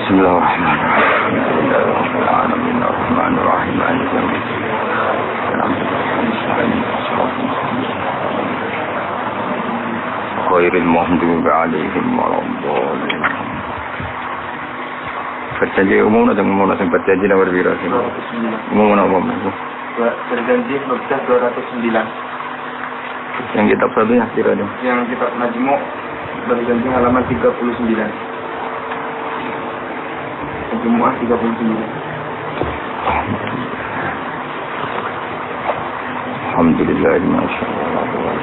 Bismillahirrahmanirrahim. Khairil maghdubi alaihim waladdallin. Berjanji umum atau umum yang berjanji nomor berapa? Umum apa? Berjanji 209. Yang kitab satunya kira-kira. Yang kitab Najmu berjanji halaman 39. Jumu'ah 39. Alhamdulillah, masyaallah.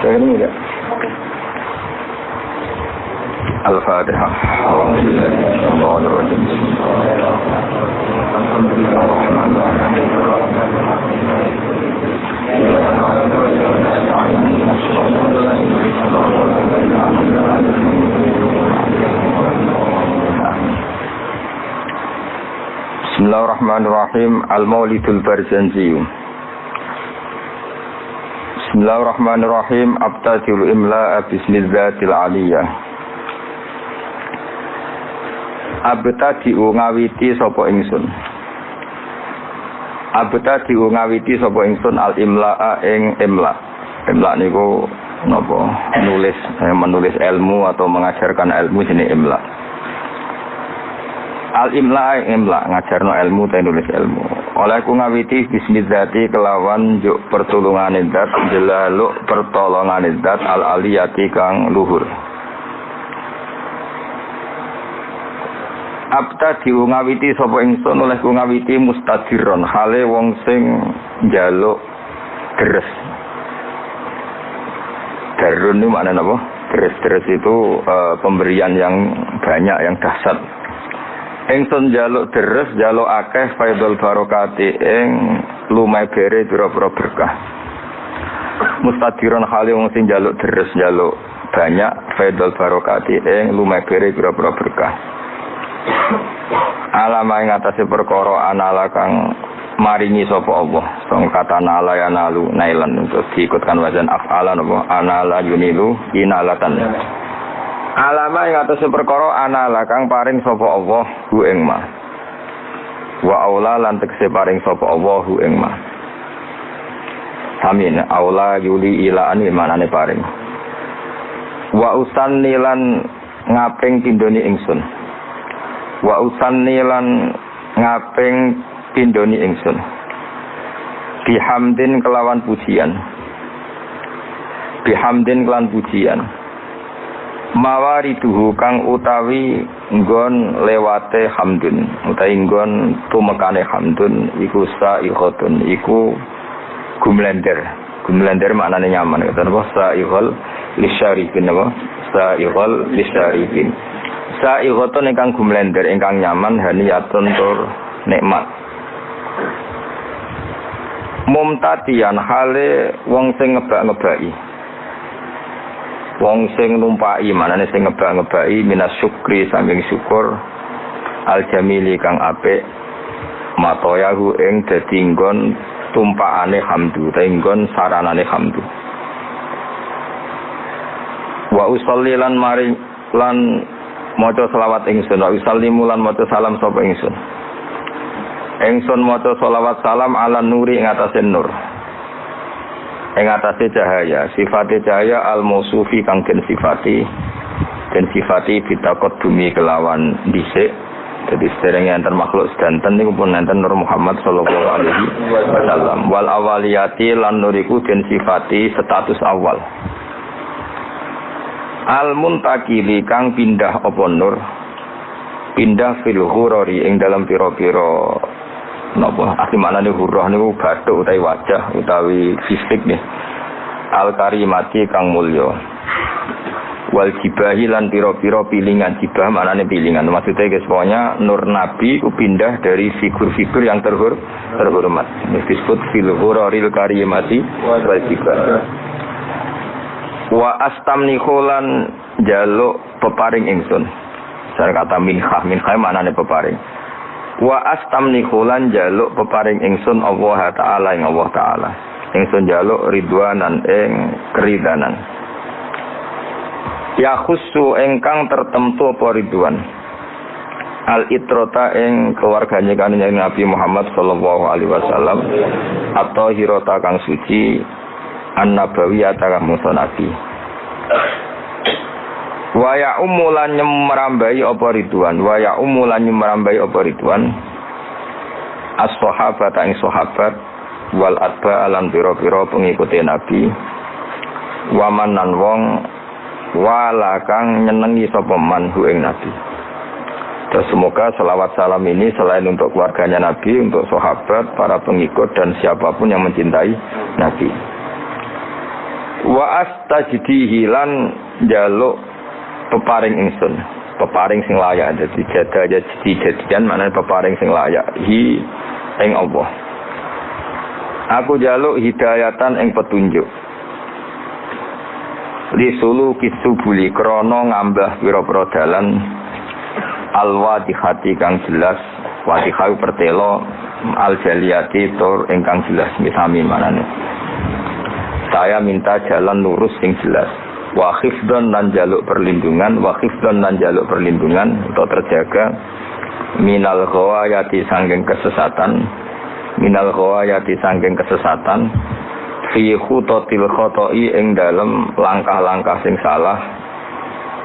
Saya ini enggak. Al-Fatihah. Alhamdulillahirrahmanirrahim. Bismillahirrahmanirrahim. Al-Maulidul Barzanji. Bismillahirrahmanirrahim. Abtadil imla'a bismillatil aliyah. Abtadi'u ngawiti sapa ingsun. Abtadi'u ngawiti sapa ingsun al imla'a ing imla. Imla niku napa? Menulis ilmu atau mengajarkan ilmu jenenge imla. Al imla ing imla ngajarno ilmu ta nulis ilmu. Oleh ku ngawiti bismillati kelawan juk pertolongane zat jelaluk pertolongane zat al aliyati kang luhur. Abta diungawiti sapa ingsun oleh ku ngawiti mustadiron hale wong sing njaluk deres. Darun itu maknanya apa? Deres itu pemberian yang banyak, yang dahsyat. Ingsun njaluk deres, njaluk akeh faidul barokati ing lumai bere pira-pira berkah. Mustadiron hale wong sing njaluk deres, njaluk banyak faidul barokati ing lumai bere pira-pira berkah. Alama ing atase perkara anala kang maringi sapa Allah. Song kata nala ya nalu nailan untuk diikutkan wazan af'ala napa anala yunilu inalatan. Alama ing atase perkara anala kang paring sapa Allah hu ing ma. Wa aula lan tekse paring sapa Allah hu ing ma. Amin. Aula yuli ilaan manane paring. Wa usanni lan ngaping pindhoni ingsun. Wa usanni lan ngaping pindhoni ingsun bihamdin kelawan pujian mawariduhu kang utawi nggon lewate hamdun utawi nggon tumekane hamdun iku sa'ihatun iku gumlender maknane nyaman kata apa sa'ihal lisyarifin apa sa'ihal lisyarifin sa'ihatun ingkang gumlender ingkang nyaman haniyatun tur nikmat mumtadian hale wong sing ngebak-ngebaki wong sing numpai manane sing ngebak-ngebaki minas syukri saking syukur al jamili kang apik matoyahu ing dadi nggon tumpakane hamdu ta nggon saranane hamdu wa usolli lan mari lan maca selawat ingsun wa usallimu lan maca salam sapa ingsun maca selawat salam ala nuri ing atase nur ing atase cahaya sifate cahaya al mausufi kang den sifati bitakot bumi kelawan dhisik dadi sederenge enten makhluk sedanten niku pun enten Nur Muhammad sallallahu alaihi wasallam wal awaliyati lan nuriku den sifati status awal al muntakili kang pindah apa nur pindah fil ghurari ing dalam pira-pira napa asli maknane hurrah niku bathuk utawi wajah utawi fisik nih al karimati kang mulya wal jibahi lan pira-pira pilingan jibah maknane pilingan maksudnya guys pokoknya nur nabi ku pindah dari figur-figur yang terhormat disebut fil ghuraril karimati wal jibah wa astamnihu lan jaluk peparing ingsun saya kata minhah maknane peparing wa astamnihu lan jaluk peparing ingsun Allah taala ing Allah taala ingsun njaluk ridwanan ing keridanan. Ya khusu ingkang tertentu apa ridwan al itrota ing keluargane kanjeng Nabi Muhammad sallallahu alaihi wasallam atau hirota kang suci an-nabawiyah kang musa nabi. Wa ya umulan nyemrambai apa ridwan wa ya umulan nyemrambai apa ridwan as-sahabat ing sahabat wal atba lan pira-pira pengikuti nabi waman nan wong wala kang nyenengi sapa man hu ing nabi. Dan semoga selawat salam ini selain untuk keluarganya nabi, untuk sahabat, para pengikut dan siapapun yang mencintai nabi. Wa astajdihi lan jaluk peparing ingsun, peparing sing layak. Dadi jadian maknane peparing sing layak hi ing Allah. Aku jaluk hidayatan ing petunjuk. Li sulu kisubuli krana ngambah pira-pira dalan al-wadihati kang jelas, wadihau pertelo al-jaliyati tur ingkang jelas misami manane. Saya minta jalan lurus sing jelas. Wa khifdan lan jaluk perlindungan, wa khifdan lan jaluk perlindungan atau terjaga minal ghawayati sangking kesesatan, minal ghawayati sangking kesesatan fi khutatil khata'i ing dalam langkah-langkah sing salah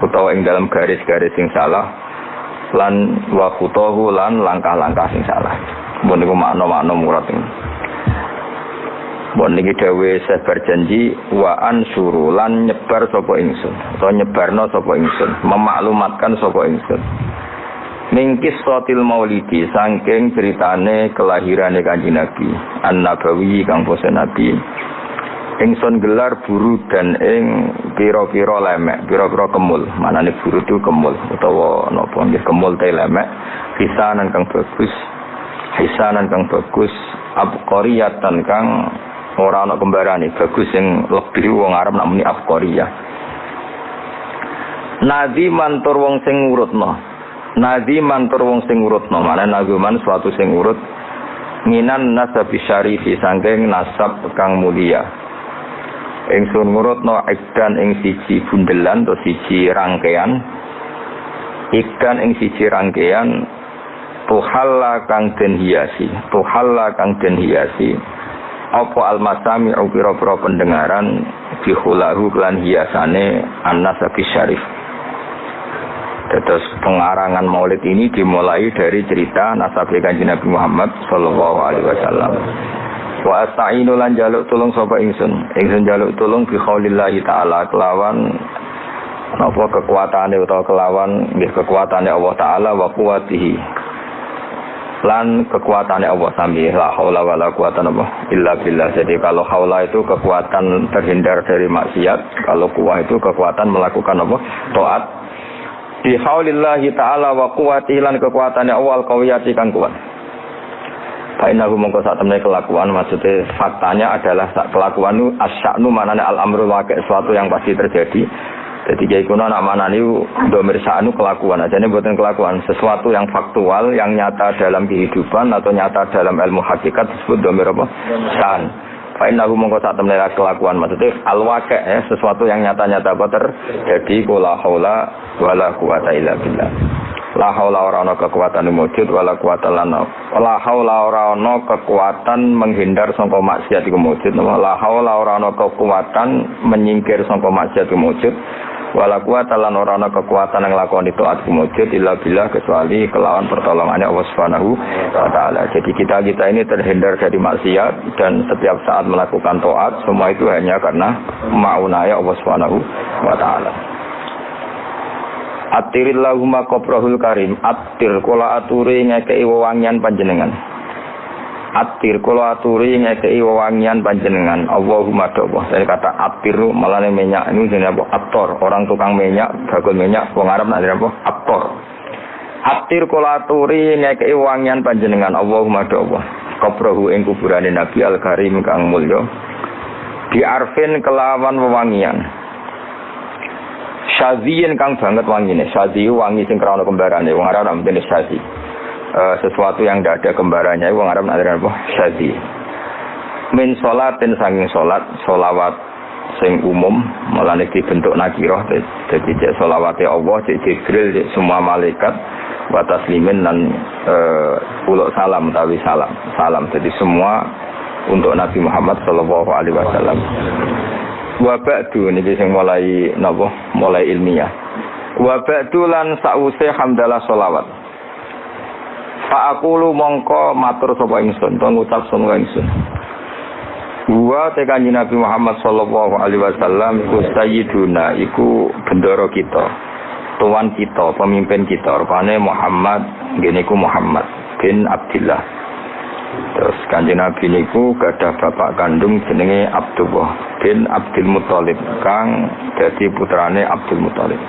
utawa ing dalam garis-garis sing salah lan wa khutahu lan langkah-langkah sing salah. Mun niku makna-makna murad ini. Mun niki dawuh Syekh berjanji wa ansuru lan nyebar sapa ingsun utawa nyebarno sapa ingsun, memaklumatkan sapa ingsun. Mingkis sotil maulidi saking ceritane kelahirane Kanjeng Nabi an-nabawi kang basa Nabi. Ingsun gelar buru dan ing pira-pira lemek, pira-pira kemul. Manane buru itu kemul utawa napa nggih kemul te lemek, hisanan kang bagus. Hisanan kang bagus, abqariyatan kang ora ana kembarane, bagus sing lebih wong Arab nak muni abqariyah. Nadi mantur wong sing urutno. Nadi mantur wong sing urutno, manane naguman suatu sing urut minan nasabi syarifi saking nasab kang mulia. Ingsun ngurutno ikdan ing siji bundelan atau siji rangkaian. Ikdan ing siji rangkaian tuhalla kang den hiasi, tuhalla kang den hiasi. Apa almasami pira-pira pendengaran bihulahu lan hiasane an-nasabi syarif. Terus pengarangan maulid ini dimulai dari cerita nasab Kanjeng Nabi Muhammad sallallahu alaihi wasallam. Wa asta'inu lan jaluk tulung sapa ingsun. Ingsun jaluk tulung bi khaulillahi taala kelawan napa kekuatane utawa kelawan nggih kekuatane Allah taala wa quwwatihi. Lan kekuatane Allah sami la haula wala quwata illa billah. Jadi kalau haula itu kekuatan terhindar dari maksiat, kalau quwwah itu kekuatan melakukan apa? Taat. Bi khaulillahi taala wa quwwatihi lan kekuatane Allah al-qawiyati kang kuat. Fainahu mongko sak temene kelakuan, maksudnya faktanya adalah kelakuan itu asya'nu manane al-amru waqi' sesuatu yang pasti terjadi. Jadi kiai kuno nak manani domir sya'nu kelakuan aja ini bukan kelakuan, sesuatu yang faktual yang nyata dalam kehidupan atau nyata dalam ilmu hakikat disebut domir apa? Sya'an. Fainahu mongko sak temene kelakuan, maksudnya al-waqi' ya, sesuatu yang nyata-nyata apa terjadi. La haula wala quwata illa billah. La haula ora ana kekuatan wujud wala quwata lana. La haula ora ana kekuatan menghindar sangka maksiat iku wujud. La haula ora ana kekuatan menyingkir sangka maksiat iku wujud. Wala quwata lan ora ana kekuatan nglakoni taat iku wujud illa billah kecuali kelawan pertolongannya Allah Subhanahu wa taala. Jadi kita ini terhindar dari maksiat dan setiap saat melakukan taat semua itu hanya karena maunaya Allah Subhanahu wa taala. Atirillahumma qabrahul karim. Atir kula aturi ngekei wewangian panjenengan. Atir kula aturi ngekei wewangian panjenengan. Allahumma doa. Dari kata atiru malane minyak ini jenenge apa? Ator. Orang tukang minyak, bagul minyak wong Arab nak apa? Ator. Atir kula aturi ngekei wewangian panjenengan. Allahumma doa. Qabrahu ing kuburane Nabi al-Karim kang mulya. Di arfin kelawan wewangian. Syaziin kang banget wangine. Syazi wangi sing krana kembarane. Wong Arab namine syazi. Sesuatu yang tidak ada kembarannya wong Arab namine apa? Syazi. min sholatin sanging sholat sholawat sing umum mulane dibentuk nakirah dadi cek sholawate Allah cek Jibril cek semua malaikat wa taslimin lan uluk salam tawi salam jadi semua untuk Nabi Muhammad sallallahu alaihi wasallam. Wa ba'du niki sing mulai ilmiah. Wa ba'du lan sause hamdalah sholawat. Fa aqulu mongko matur sapa ingsun, to ngucap sapa ingsun. Wa te kanjeng Nabi Muhammad sallallahu alaihi wasallam iku sayyiduna, iku bendoro kita, tuan kita, pemimpin kita. Rupane Muhammad, ngene iku Muhammad bin Abdullah. Terus kanjeng Nabi niku gadah bapak kandung jenenge Abdullah bin Abdul Muthalib kang dadi putrane Abdul Muthalib.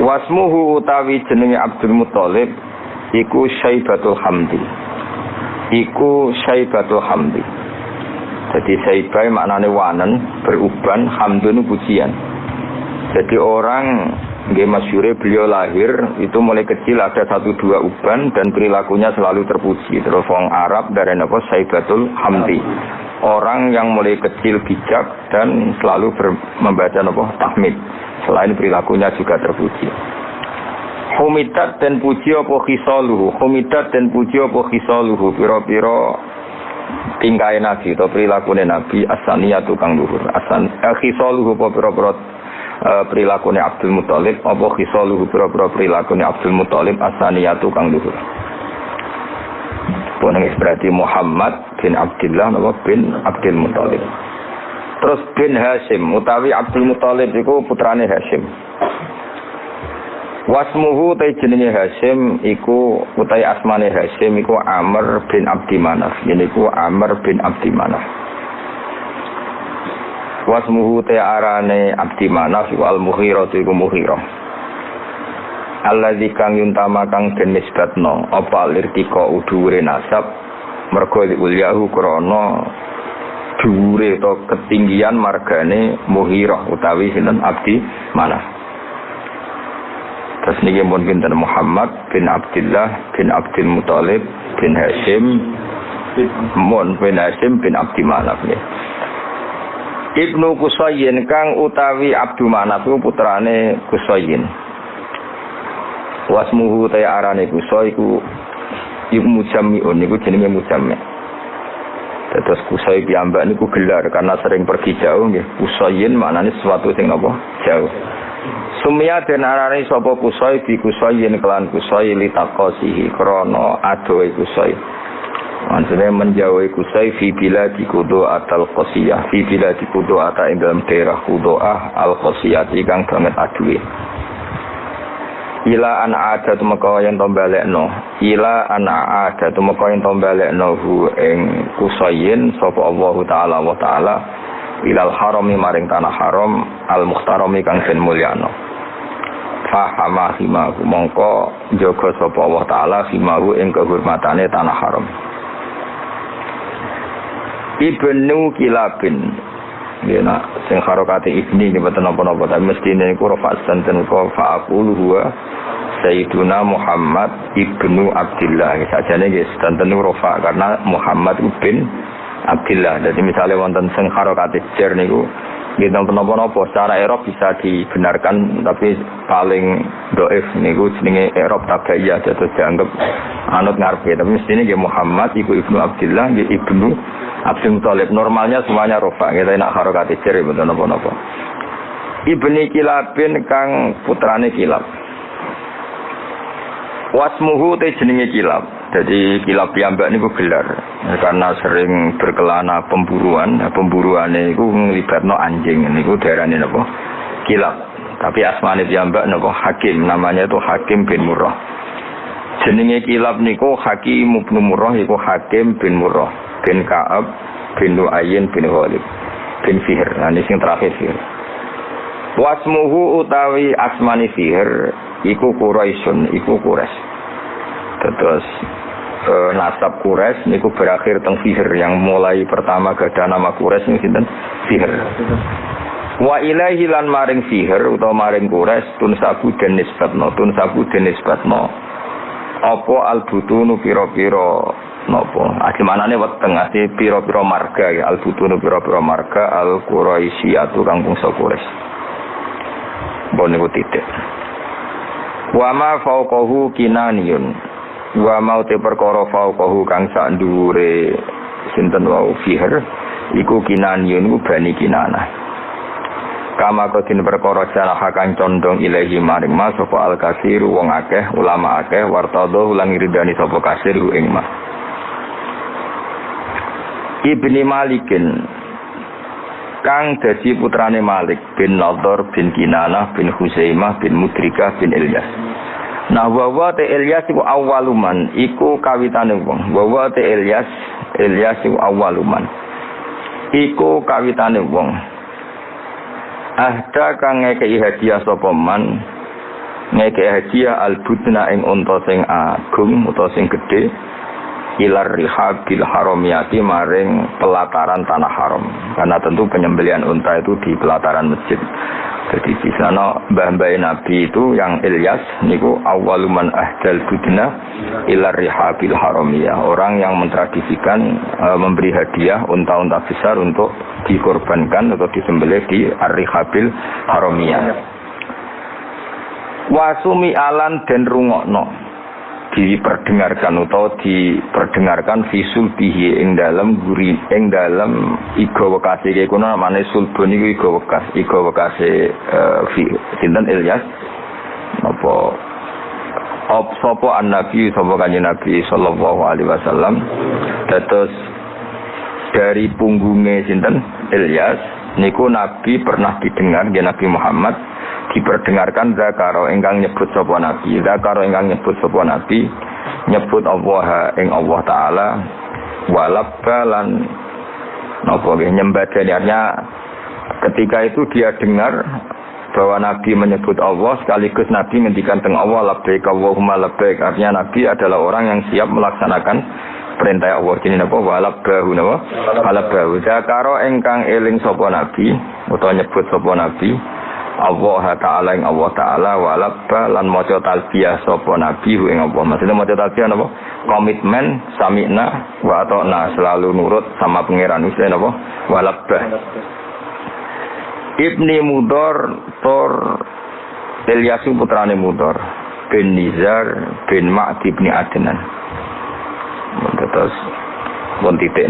Wasmuhu utawi jenenge Abdul Muthalib iku Syaibatul Hamdi. Iku Syaibatul Hamdi. Jadi Syaibah maknane wanen, beruban, hamdun pujian. Jadi orang nggih masyhure beliau lahir itu mulai kecil ada 1-2 uban dan perilakunya selalu terpuji. Terus wong Arab darane apa Syaibatul Hamdi. Orang yang mulai kecil bijak dan selalu membaca apa tahmid. Selain perilakunya juga terpuji. Humidat dan puji apa khisaluhu. Humidat dan puji apa khisaluhu. Piro-piro tingkai Nabi atau perilakunya Nabi asaniyatu kang luhur. Khisaluhu apa piro-piro perilakunya Abdul Muthalib. Apa khisaluhu piro-piro perilakunya Abdul Muthalib asaniyatu kang luhur. Puneng berarti Muhammad bin Abdullah bin Abdul Muthalib. Terus bin Hashim utawi Abdul Muthalib iku putrane Hashim. Wasmuhu ta jenenge Hashim iku utawi asmane Hashim iku Amr bin Abdi Manaf. Niku Amr bin Abdi Manaf. Wasmuhu ta arane Abdi Manaf iku Al-Mughirah iku Mughirah. Alladzi kang yuntama kang den nisbatno apa lirtika udhure nasab mergo ulyahu krana dhuwure atau ketinggian margane Mughirah utawi sinten Abdi Manaf. Terus niki mun pinten Muhammad bin Abdullah bin Abdul Muthalib bin Hashim bin Hashim bin Abdi Manaf. Ibnu Qusayyin kang utawi Abdu Manaf putrane Qusayyin. Wasmuhu ta arane Qusay iku Mujammi'un niku jenenge Mujammi'. Terus Qusay piyambak niku gelar karena sering pergi jauh nggih. Qusayyin maknane sesuatu sing napa? Jauh. Sumya den arane sapa Qusay bi Qusayyin kelan Qusay litaqasihi krana adohe Qusay. Maksudnya menjauhi Qusay fi biladi Qudaa al-Qasiyah. Fi biladi Qudaa ing dalam daerah Qudaa al-Qasiyah kang banget aduhe. Ila an ada tumeka yen to balekno ila an ada tumeka yen to balekno hu ing Qusayyin sapa Allah taala wa taala ilal harami maring tanah haram al muhtarami kang den mulyana fa hama mongko jaga sapa Allah taala himahu ing kehormatane tanah haram. Ibnu Kilabin yana sing harokate ibni iki mboten napa-napa tapi mestine iku rafa santen ko fa aqulu huwa Sayyiduna Muhammad ibnu Abdullah. Sajane nggih santen rafa karena Muhammad bin Abdullah. Jadi misalnya wonten sing harokate jar niku nggih napa-napa secara i'rab bisa dibenarkan tapi paling dhaif niku jenenge i'rab tabaiyah atau dianggap anut ngarepe. Tapi mestine nggih Muhammad iku ibnu Abdullah nggih ibnu Abdul Muthalib. Normalnya semuanya rofa. Kita nak harokati ciri betul napa-napa. Ibni Kilabin kang putrane Kilab. Wasmuhu te jenenge Kilab. Jadi Kilab piyambak niku gelar karena sering berkelana pemburuan. Pemburuane iku nglibatno anjing niku diarani napa? Kilab. Tapi asmane piyambak napa? Hakim. Namanya itu Hakim bin Murrah. Jenenge Kilab niku Hakim bin Murrah iku Hakim bin Murrah bin Ka'ab bin Nu'ayyin bin Ghalib bin Fihr. Nah ini sing terakhir Fihr. Wasmuhu utawi asmani Fihr iku Quraisyun, iku Quraisy. Terus nasab Quraisy niku berakhir teng Fihr yang mulai pertama gadah nama Quraisy niku sinten? Fihr. Wa ilaihi lan maring Fihr utawa maring Quraisy tunsabu den nisbatno apa albutunu pira-pira nopo ajimanane weteng ati pira-pira marga ya al-butun pira-pira marga al-quraisiyatu kang bangsa Quraisy bon niku titik wa ma fauqahu kinaniyun wa mau te perkara fauqahu kang sak dhuwure sinten wau fiher iku kinaniyun ku bani kinanah kama kodin perkara salah kang condong ilahi maring mas sapa al-kasir wong akeh ulama akeh wartadho lan ridani sapa kasir ing ma Ibni Malikin kang dadi putrane Malik bin Nadhr bin Kinanah bin Husaimah bin Mudrikah bin Ilyas. Nah wa te Ilyas iku awaluman iku kawitane wong. Wa te Ilyas iku awaluman iku kawitane wong. Ahda kang ngekeki hadiah sapa man ngekeki hadiah al-budna ing unta sing agung utawa sing gedhe ilar rihabil haramiyati maring pelataran tanah haram karena tentu penyembelihan unta itu di pelataran masjid. Jadi di sana mbah-mbah Nabi itu yang Ilyas niku awaluman ahdal budna ilar rihabil haramiyah, orang yang mentradisikan memberi hadiah unta-unta besar untuk dikorbankan atau disembelih di ar-rihabil haramiyah. Wasumi alan den rungokno diperdengarkan atau diperdengarkan visul bihi ing dalam guri ing dalam iga wekase iki kuna namane sulbun iku iga wekase sinten Ilyas apa sapa an-nabi sapa kanjeng Nabi sallallahu alaihi wasallam dados dari punggungnya sinten Ilyas niku Nabi pernah didengar nggih Nabi Muhammad diperdengarkan zakaro ingkang nyebut sapa nabi nyebut Allah ing Allah taala walabbalan napa nggih nyembadani artinya ketika itu dia dengar bahwa nabi menyebut Allah sekaligus nabi ngendikan teng Allah labbaik Allahumma labbaik artinya nabi adalah orang yang siap melaksanakan perintah Allah jenenge napa walabbahu napa walabbahu zakaro ingkang eling sapa nabi utawa nyebut sapa nabi Allah Ta'ala ing Allah Ta'ala walabba lan maca talbiyah sapa nabi ing Allah. Maksudnya maca talbiyah napa? Komitmen sami'na wa ata'na, selalu nurut sama pangeran wis napa? Walabba. Ibni Mudhar Tor Ilyas putrane Mudhar bin Nizar bin Ma'd bin Adnan. Terus pun titik.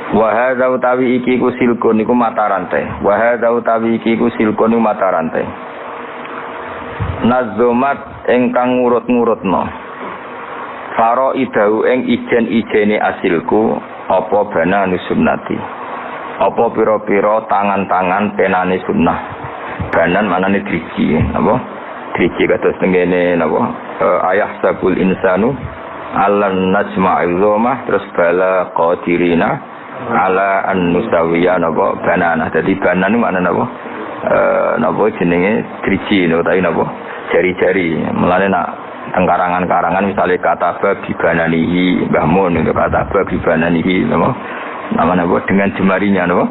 Wa hadza utawi iki ku silkun iku mata rantai. Wa hadza utawi iki ku silkun iku mata rantai. Nazomat ingkang ngurut-ngurutno. Faro idau ing ijen-ijene asilku apa bana nusunnati. Apa pira-pira tangan-tangan penane sunnah. Banan manane driji, apa? Driji kados tengene napa? Ayah sabul insanu alan najma'il dhomah terus bala qadirina ala an-nusawiya napa banana. Dadi banan niku maknane napa? Napa jenenge driji utawi napa? Jari-jari. Mulane nak tengkarangan-karangan misalnya kata babi bananihi Mbah Mun itu kata babi bananihi napa? Namanya napa dengan jemarinya napa?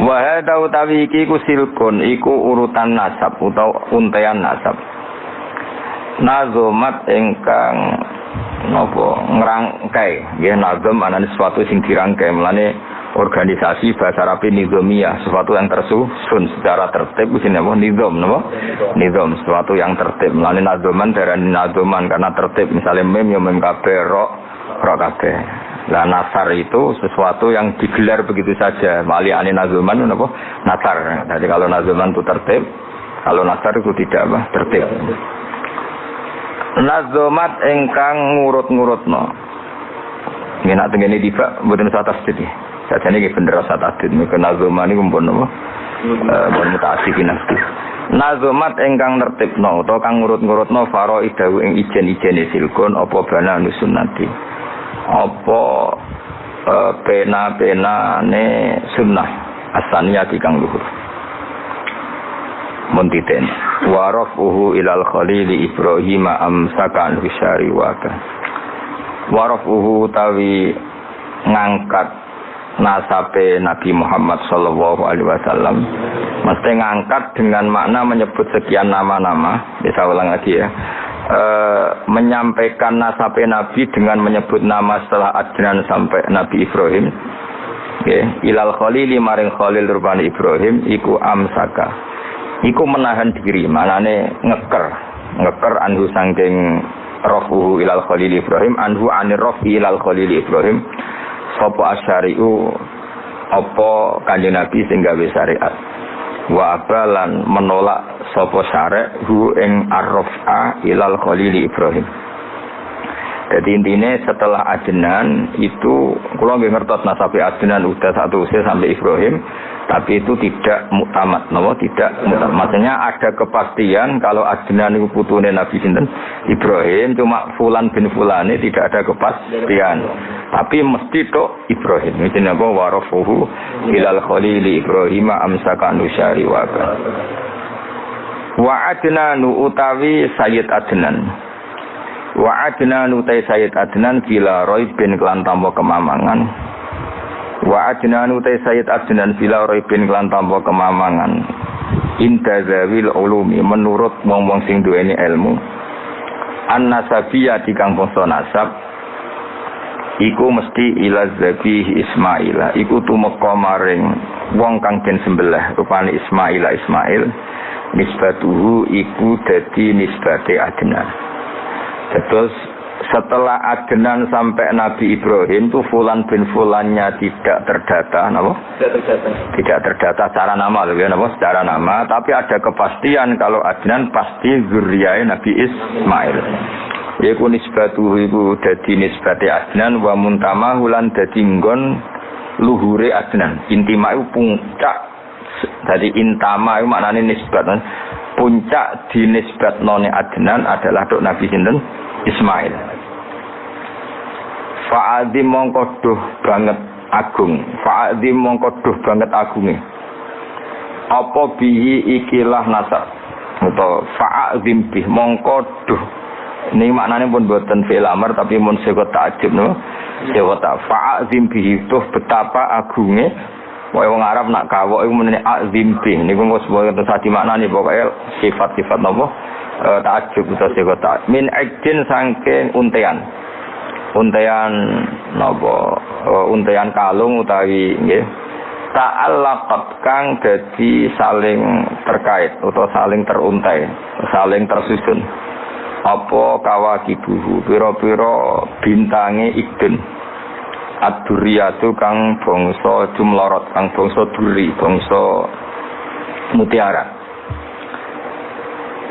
Wa hadza utawi iki ku silkun iku urutan nasab utawa untean nasab. Nazomat ingkang napa ngrangkai nggih nazam anane sesuatu sing dirangkai melane organisasi bahasa Arab nizamiyah sesuatu yang tersusun secara tertib jenenge apa nizam sesuatu yang tertib melane nazaman darani nazaman karena tertib misalnya mem ya mem kabeh ro kabeh lah nasar itu sesuatu yang digelar begitu saja maliane nazaman napa nasar jadi kalau nazaman itu tertib kalau nasar itu tidak apa tertib. Nazomat engkang ngurut-ngurutno. Nggih nak tengene tiba mboten usah tasdid iki. Sajane iki bener usah tasdid mek nazoman niku pun napa? Mun mutaasikin asli. Nazomat engkang nertibno utawa kang ngurut-ngurutno faro idawu ing ijen-ijene silkun apa bana nusunnati. Apa pena-penane sunnah asaniyati kang luhur. Muntiten warafuhu ilal khalili Ibrahim amsakan bisyari waka warafuhu tawi ngangkat nasabe Nabi Muhammad sallallahu alaihi wasallam mesti ngangkat dengan makna menyebut sekian nama-nama bisa ulang lagi ya menyampaikan nasab Nabi dengan menyebut nama setelah Adnan sampai Nabi Ibrahim. Ilal Khalili maring Khalil rupane Ibrahim iku amsaka. Iku menahan diri, manane ngeker anhu sangking rafuhu ilal Khalil Ibrahim anhu anir rafi ilal Khalil Ibrahim. Sapa asyari'u apa Kanjeng Nabi sing gawe syariat. Wa abalan menolak sapa syarek hu ing arrafa ilal Khalil Ibrahim. Jadi intinya setelah Adnan itu kula nggih ngertos nasabe Adnan udah satu usia sampai Ibrahim, tapi itu tidak muktamad, tidak muktamad. Maksudnya ada kepastian kalau Adnan itu putune Nabi sinten Ibrahim, cuma fulan bin fulane tidak ada kepastian. Tapi mesti tok Ibrahim. Ini napa warafuhu ilal Khalil Ibrahim amsaka nusyari wa Adnanu utawi Sayyid Adnan. Wa Adnan utai Sayyid Adnan bila roibin kelan tanpa kemamangan. Wa Adnan utai Sayyid Adnan bila roibin kelan tanpa kemamangan. Inda zawil ulumi menurut wong-wong sing duweni ilmu. An-nasabiyah dikang bangsa nasab iku mesti ila zabih Ismail. Iku tumeka maring wong kang den sembelih rupane Ismail. Nisbatuhu iku dadi nisbate Adnan. Terus setelah Adnan sampai Nabi Ibrahim itu fulan bin fulannya tidak terdata, napa? Tidak terdata secara nama, loh ya, napa? Secara nama, tapi ada kepastian kalau Adnan pasti zuriyae Nabi Ismail. Yaiku nisbatuhu iku dadi nisbate Adnan wa muntamahu lan dadi nggon luhure Adnan. Intima iku puncak. Dadi intama iku maknane nisbat. Puncak dinisbatnone Adnan adalah dok Nabi sinten Ismail. Fa'adzim mongko duh banget agung. Fa'adzim mongko duh banget agunge. Apa bihi ikilah nasab. Atau fa'adzim bih mongko duh. Ini maknanya pun buatan fi'il amr tapi mun sego ta'jib no. Sego ta fa'adzim bihi duh betapa agunge. Wae wong Arab nak kawok iku menene azim bih. Niku mos boten sadi maknane pokoke sifat-sifat napa? Ta'jub utawa sego ta. Min ajin saking untean napa? Untean kalung utawi nggih. Ta'allaqat kang dadi saling terkait utawa saling teruntai, saling tersusun. Apa kawakibuhu pira-pira bintange idun. Ad-duriyatu kang bangsa jumlorot, kang bangsa duri, bangsa mutiara.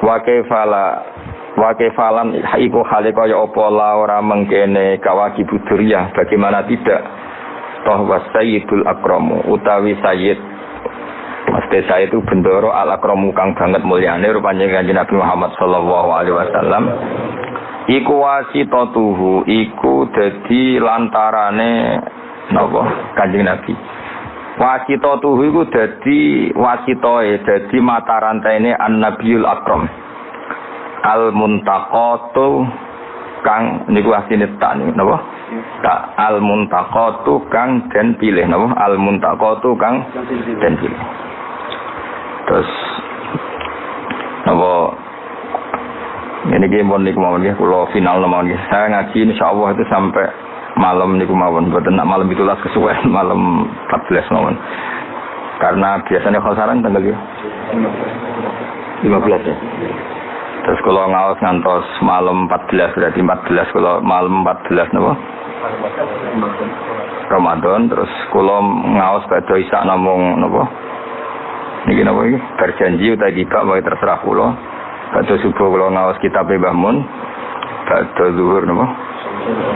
Wa kaifalan iku hale kaya apa la ora mengkene kawaki buduriyah, bagaimana tidak toh wasayyidul akramu utawi sayyid mesti sayyid itu bendoro al akramu kang banget mulyane rupane Kanjeng Nabi Muhammad sallallahu alaihi wasallam iku wasitatuhu iku dadi lantarane napa Kanjeng Nabi. Wasitatuhu iku dadi wasitoe, dadi mata rantaine an-nabiyul akram. Al-muntaqatu kang niku asine tak niku napa? Tak al-muntaqatu kang den pilih napa? Al-muntaqatu kang den pilih. Terus napa ini gimana niku mawon nggih kula final mawon nggih. Saya ngaji insyaallah itu sampai malam niku mawon. Mboten nak malam 17 kesuwen, malam 14 mawon. Karena biasanya khasaran tanggal 15 ya. Terus kalau ngaos ngantos malam 14 berarti 14 kalau malam 14 napa? Ramadan terus kula ngaos badhe isak namung napa? Niki napa iki? Berjanji utawa dibak wae terserah kula. Pada subuh kalau ngawas kitab Mbah Mun, pada zuhur nama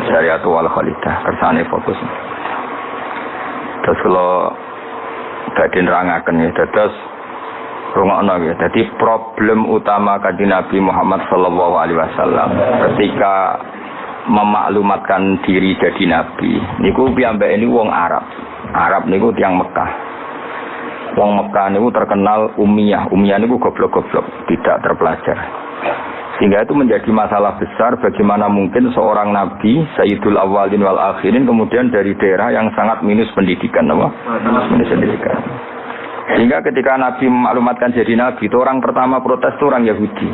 Syariatul wal Khalidah, kersane fokus. Terus kalau badhe nerangaken ya, terus rungokno ya. Jadi problem utama Kanjeng Nabi Muhammad sallallahu alaihi wasallam ketika memaklumatkan diri jadi nabi, niku piyambake ini wong Arab. Arab niku tiyang Mekah. Wong Mekah niku terkenal ummiyah niku goblok-goblok, tidak terpelajar. Sehingga itu menjadi masalah besar bagaimana mungkin seorang nabi Sayyidul Awwalin wal Akhirin kemudian dari daerah yang sangat minus pendidikan, apa? Minus pendidikan. Sehingga ketika Nabi memaklumatkan jadi nabi, itu orang pertama protes itu orang Yahudi.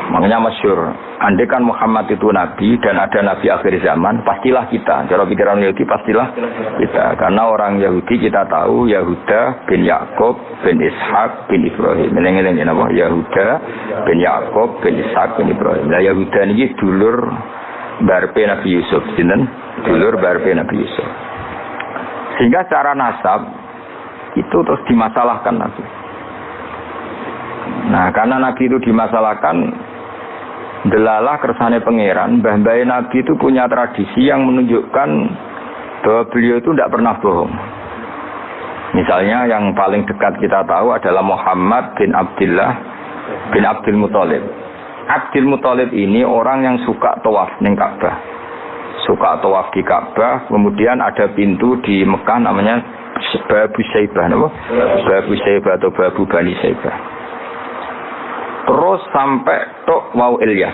Makanya masyhur, andai kan Muhammad itu nabi dan ada nabi akhir zaman, pastilah kita. Cara pikiran Yahudi pastilah kita. Karena orang Yahudi kita tahu Yahuda bin Yakub bin Ishak bin Ibrahim. Meneng-meneng napa? Yahuda bin Yakub bin Ishak bin Ibrahim. Lah Yahuda niki dulur barpe Nabi Yusuf, sinten? Dulur barpe Nabi Yusuf. Sehingga secara nasab itu terus dimasalahkan Nabi. Nah, karena Nabi itu dimasalahkan, delalah kersane pangeran, mbah-mbah Nabi itu punya tradisi yang menunjukkan bahwa beliau itu tidak pernah bohong. Misalnya yang paling dekat kita tahu adalah Muhammad bin Abdullah bin Abdul Muthalib. Abdul Muthalib ini orang yang suka tawaf ning Ka'bah. Suka tawaf di Ka'bah, kemudian ada pintu di Mekah namanya Babu Saibah, napa? Babu Saibah atau Babu Bani Saibah. Terus sampai tok wau Ilyas.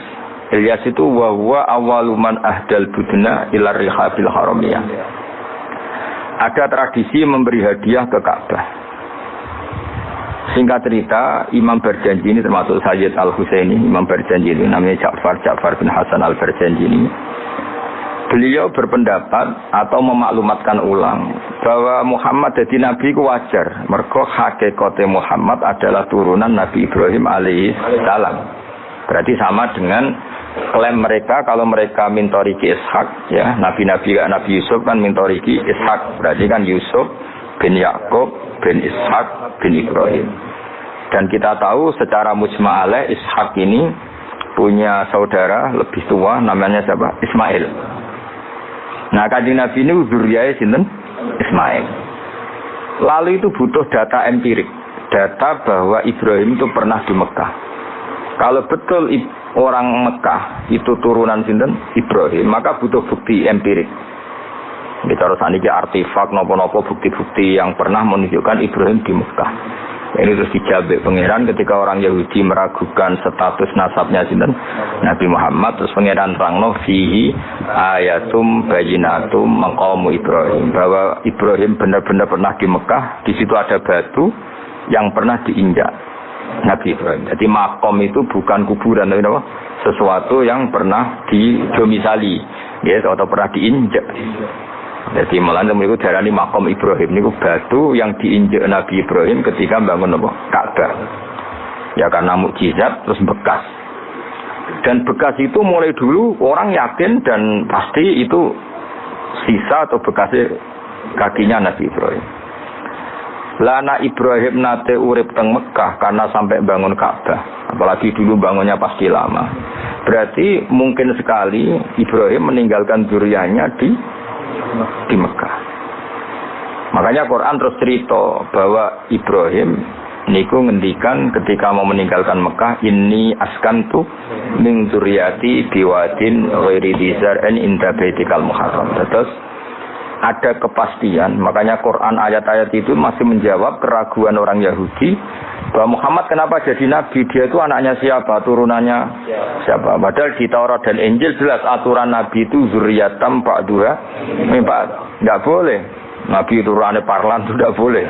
Ilyas itu wa huwa awwaluman ahdal budna ila rihabil haramiyah. Ada tradisi memberi hadiah ke Ka'bah. Singkat cerita, Imam Berjanji ini termasuk Sayyid Al-Husaini, Imam Berjanji ini namanya Ja'far bin Hasan Al-Berjanji ini. Beliau berpendapat atau memaklumatkan ulang bahwa Muhammad jadi nabi ku wajar. Mergo hakikate Muhammad adalah turunan Nabi Ibrahim alaihi salam. Berarti sama dengan klaim mereka kalau mereka mintoriki Ishak, ya, nabi-nabi kayak Nabi Yusuf kan mintoriki Ishak. Berarti kan Yusuf bin Yakub bin Ishak bin Ibrahim. Dan kita tahu secara mujma' alaih Ishak ini punya saudara lebih tua namanya siapa? Ismail. Nah, Kanjeng Nabi ini zuriyahnya sinten? Ismail. Lalu itu butuh data empirik, data bahwa Ibrahim itu pernah di Mekah. Kalau betul orang Mekah itu turunan sinten? Ibrahim, maka butuh bukti empirik. Bicara saniki artefak nopo-nopo bukti-bukti yang pernah menunjukkan Ibrahim di Mekah. Ini terus dijawab pangeran ketika orang Yahudi meragukan status nasabnya sinten Nabi Muhammad, terus pangeran terangno fihi ayatum bayyinatum maqamu Ibrahim, bahwa Ibrahim benar-benar pernah di Mekah. Di situ ada batu yang pernah diinjak Nabi Ibrahim. Jadi makom itu bukan kuburan, tapi apa? Sesuatu yang pernah didomisali, ya, atau pernah diinjak. Jadi malah itu darani makom Ibrahim niku batu yang diinjak Nabi Ibrahim ketika bangun apa? Ka'bah. Ya karena mukjizat terus bekas. Dan bekas itu mulai dulu orang yakin dan pasti itu sisa atau bekasnya kakinya Nabi Ibrahim. Lana Ibrahim nate urip teng Mekah karena sampai bangun Ka'bah. Apalagi dulu bangunnya pasti lama. Berarti mungkin sekali Ibrahim meninggalkan zuriyahnya di Mekah. Makanya Quran terus cerita bahwa Ibrahim niku ngendikan ketika mau meninggalkan Mekah, inni askantu min dzurriyyati biwadin ghairi dzar'in inda baitikal muharram. Terus ada kepastian, makanya Quran ayat-ayat itu masih menjawab keraguan orang Yahudi bahwa Muhammad kenapa jadi nabi, dia itu anaknya siapa, turunannya siapa. Padahal di Taurat dan Injil jelas aturan nabi itu zuriyatam ba'duha min ba'd. Enggak boleh nabi turunannya Parlan itu tidak boleh,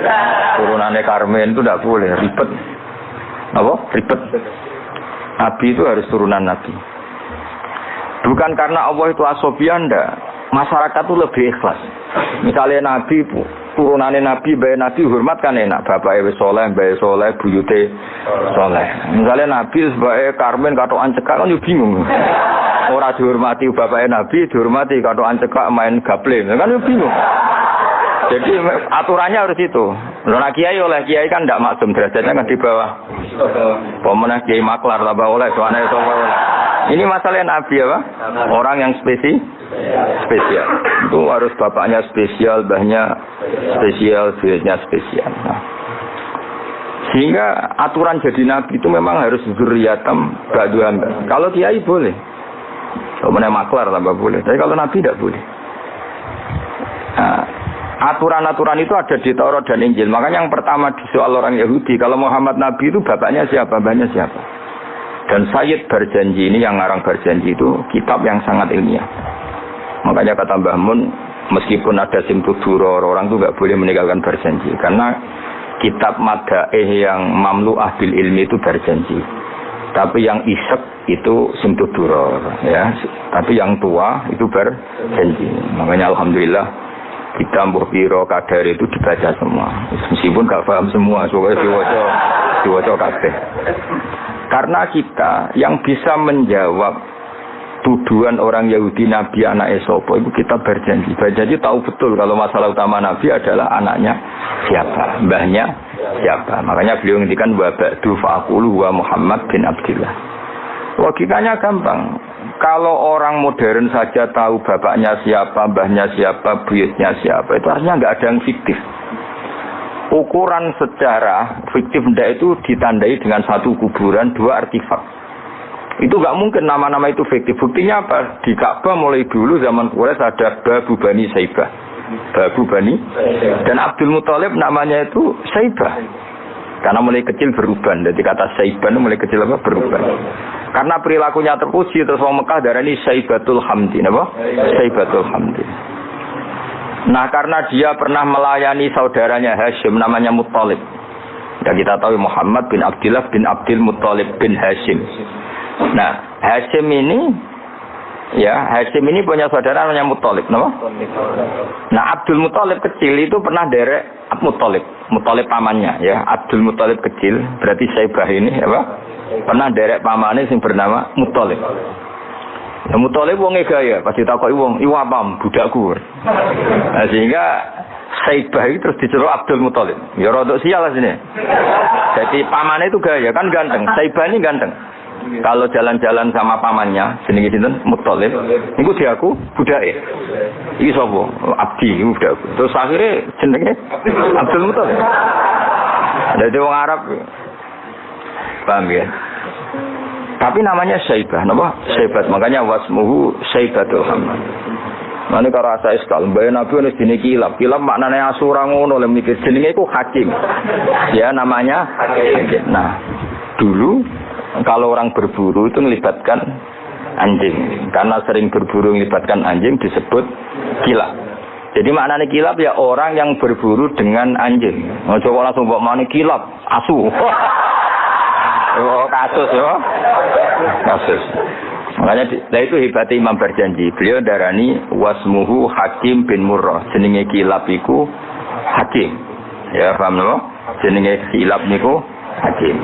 turunannya Karmen itu tidak boleh, ribet. Apa? Ribet. Nabi itu harus turunan nabi. Bukan karena Allah itu asobiah, enggak. Masyarakat itu lebih ikhlas. Misalnya nabi turunannya nabi, bayi nabi hormat kan enak. Bapaknya soleh, bayi soleh, buyute soleh. Misalnya nabi sebagai Karmen katokan cekak kan juga bingung. Orang dihormati bapaknya nabi, dihormati katokan cekak main gaple, kan juga bingung. Jadi aturannya harus itu. Nah kiai oleh kiai kan tidak maksum, derajatnya kan di bawah. Pemenang kiai maklar tambah oleh, soalnya itu oleh. Ini masalah nabi apa? Orang yang spesial. Itu harus bapaknya spesial, mbahnya spesial, buyutnya spesial. Nah. Sehingga aturan jadi nabi itu memang harus zuriyatam ba'duhan. Kalau kiai boleh. Pemenang maklar tambah boleh. Tapi kalau nabi tidak boleh. Nah, aturan-aturan itu ada di Taurat dan Injil. Makanya yang pertama di soal orang Yahudi, kalau Muhammad Nabi itu bapaknya siapa, mbahnya siapa. Dan Sayyid Berjanji ini, yang ngarang Berjanji itu kitab yang sangat ilmiah. Makanya kata Mbah Mun, meskipun ada simtud duror, orang itu nggak boleh meninggalkan Berjanji. Karena kitab madaih yang mamlu'ah bil ilmi itu Berjanji. Tapi yang isek itu sing duror ya, tapi yang tua itu berjanji. Makanya alhamdulillah kita mbuh piro kadar itu dibaca semua. Meskipun gak paham semua, soalnya diwaca kabeh. Karena kita yang bisa menjawab tuduhan orang Yahudi Nabi anak sapa itu kita berjanji. Berjanji tahu betul kalau masalah utama Nabi adalah anaknya siapa, mbahnya siapa. Makanya beliau ngendikan wa ba'du fa'aqulu wa Muhammad bin Abdillah. Logikanya gampang. Kalau orang modern saja tahu bapaknya siapa, mbahnya siapa, buyutnya siapa, itu artinya nggak ada yang fiktif. Ukuran sejarah fiktif ndak itu ditandai dengan satu kuburan, dua artefak. Itu nggak mungkin nama-nama itu fiktif. Buktinya apa? Di Ka'bah mulai dulu zaman Quraisy ada Babu Bani Saibah, Babu Bani, dan Abdul Muthalib namanya itu Saibah. Karena mulai kecil beruban, jadi kata Saiban mulai kecil apa beruban. Karena perilakunya terpuji terus orang Mekah darani Saibatul Hamdi, apa? Saibatul Hamdi. Nah karena dia pernah melayani saudaranya Hashim namanya Muttalib. Ya kita tahu Muhammad bin Abdillah bin Abdul Muttalib bin Hashim. Nah Hashim ini punya saudara namanya Muttalib, nama? Nah Abdul Muttalib kecil itu pernah derek Muttalib pamannya, ya Abdul Muttalib kecil, berarti Saibah ini, apa? Pernah derek pamannya yang bernama Muttalib. Nah, Muttalib wonge gaya, pasti takoki wong, "Iwa pam budakku." Nah, sehingga Saibah itu terus diceru Abdul Muttalib. Ya rodok sial lah sini. Jadi pamannya itu gaya, kan ganteng. Saibah ini ganteng. Kalau jalan-jalan sama pamannya, jenenge sinten? Muttalib. Niku diaku budake. Iki sapa? Abdi, iku budakku. Terus akhirnya jenenge Abdul Muttalib. Dadi wong Arab. Paham ya? Tapi namanya Saibah, napa? Saibat. Makanya wasmuhu Saibatul Hamd. Mane karo asa iskal, mbaya Nabi wis dene kilap. Kilap maknane asura ngono lho mikir jenenge iku hakim. Ya namanya hakim. Nah, dulu kalau orang berburu itu melibatkan anjing. Karena sering berburu melibatkan anjing disebut kilap. Jadi maknanya kilap ya orang yang berburu dengan anjing. Coba langsung bawa mana kilap, asu. Oh, kasus ya. Kasus. Makanya itu hebatnya Imam berjanji. Beliau darani wasmuhu Hakim bin Murrah. Jenenge kilap iku Hakim. Ya paham lho? Jenenge kilap niku Hakim.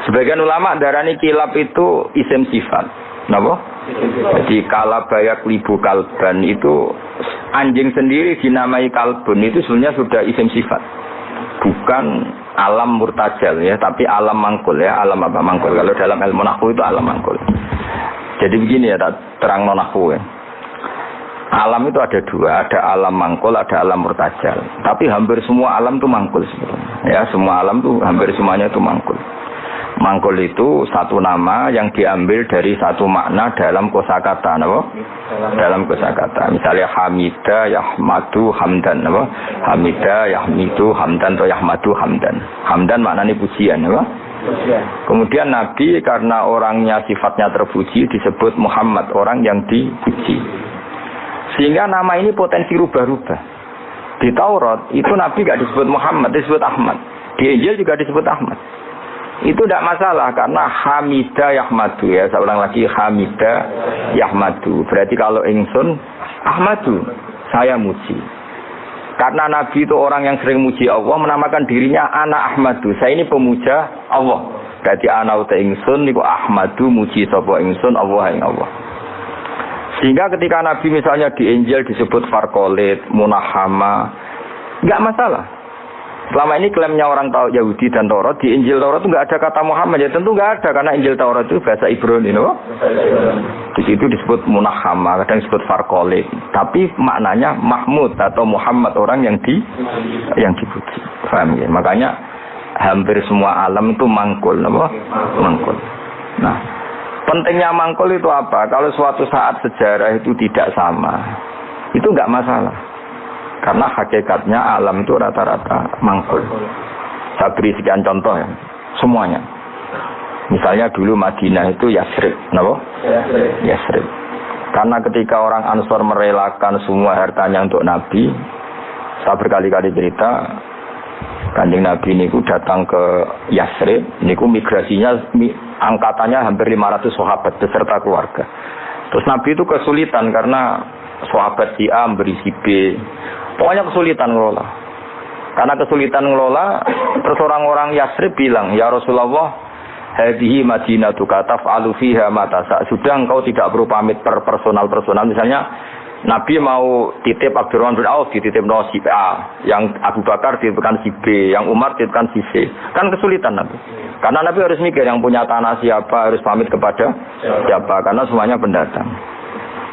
Sebagian ulama darani kilap itu isim sifat. Napa? Jadi kalabayak libu kalban itu anjing sendiri dinamai kalbun itu sebenarnya sudah isim sifat. Bukan alam murtajal ya, tapi alam mangkul ya. Alam apa mangkul? Kalau dalam ilmu nahwu itu alam mangkul. Jadi begini ya, terang nahwu ya. Alam itu ada dua, ada alam mangkul, ada alam murtajal. Tapi hampir semua alam itu mangkul sebetulnya. Ya, semua alam itu hampir semuanya itu mangkul. Mangkul itu satu nama yang diambil dari satu makna dalam kosakata, apa? Dalam kosakata. Misalnya Hamida, Yahmadu, Hamdan, apa? Hamida, Yahmidu, Hamdan atau Yahmadu, Hamdan. Hamdan maknanya pujian, apa? Kemudian Nabi karena orangnya sifatnya terpuji disebut Muhammad, orang yang dipuji. Sehingga nama ini potensi rubah-rubah. Di Taurat itu Nabi tidak disebut Muhammad, disebut Ahmad. Di Injil juga disebut Ahmad. Itu tidak masalah karena Hamida Yahmadu ya. Saya ulang lagi Hamida Yahmadu. Berarti kalau ingsun Ahmadu, saya muji. Karena Nabi itu orang yang sering muji Allah, menamakan dirinya anak Ahmadu. Saya ini pemuja Allah. Berarti anak uta ingsun niku Ahmadu muji sapa ingsun Allah ing Allah. Sehingga ketika Nabi misalnya di Injil disebut Farqolit, Munahama, enggak masalah. Selama ini klaimnya orang tahu Yahudi dan Taurat, di Injil Taurat itu enggak ada kata Muhammad. Ya tentu enggak ada karena Injil Taurat itu bahasa Ibrani, no? Di situ disebut Munahama, kadang disebut Farqolit. Tapi maknanya Mahmud atau Muhammad, orang yang dipuji. Paham ya? Makanya hampir semua alam itu mangkul, no? Mangkul. Nah, pentingnya mangkul itu apa? Kalau suatu saat sejarah itu tidak sama, itu enggak masalah. Karena hakikatnya alam itu rata-rata mangkul. Saya beri sekian contoh ya, semuanya. Misalnya dulu Madinah itu Yasrib, kenapa? Yasrib. Karena ketika orang Ansor merelakan semua hartanya untuk Nabi, saya berkali-kali cerita, Kanjeng Nabi niku datang ke Yasrib, niku migrasinya angkatannya hampir 500 sahabat beserta keluarga. Terus Nabi itu kesulitan karena sahabat si A memberi si B. Pokoknya kesulitan ngelola. Karena kesulitan ngelola, terus orang-orang Yasrib bilang, "Ya Rasulullah, hadhihi madinatuka taf'alu fiha ma tasa." Sudah engkau tidak perlu pamit per personal. Misalnya Nabi mau titip Abdurrahman bin Auf dititip si A, yang Abu Bakar dititipkan si B, yang Umar dititipkan si C. Kan kesulitan Nabi. Karena Nabi harus mikir yang punya tanah siapa, harus pamit kepada siapa, karena semuanya pendatang.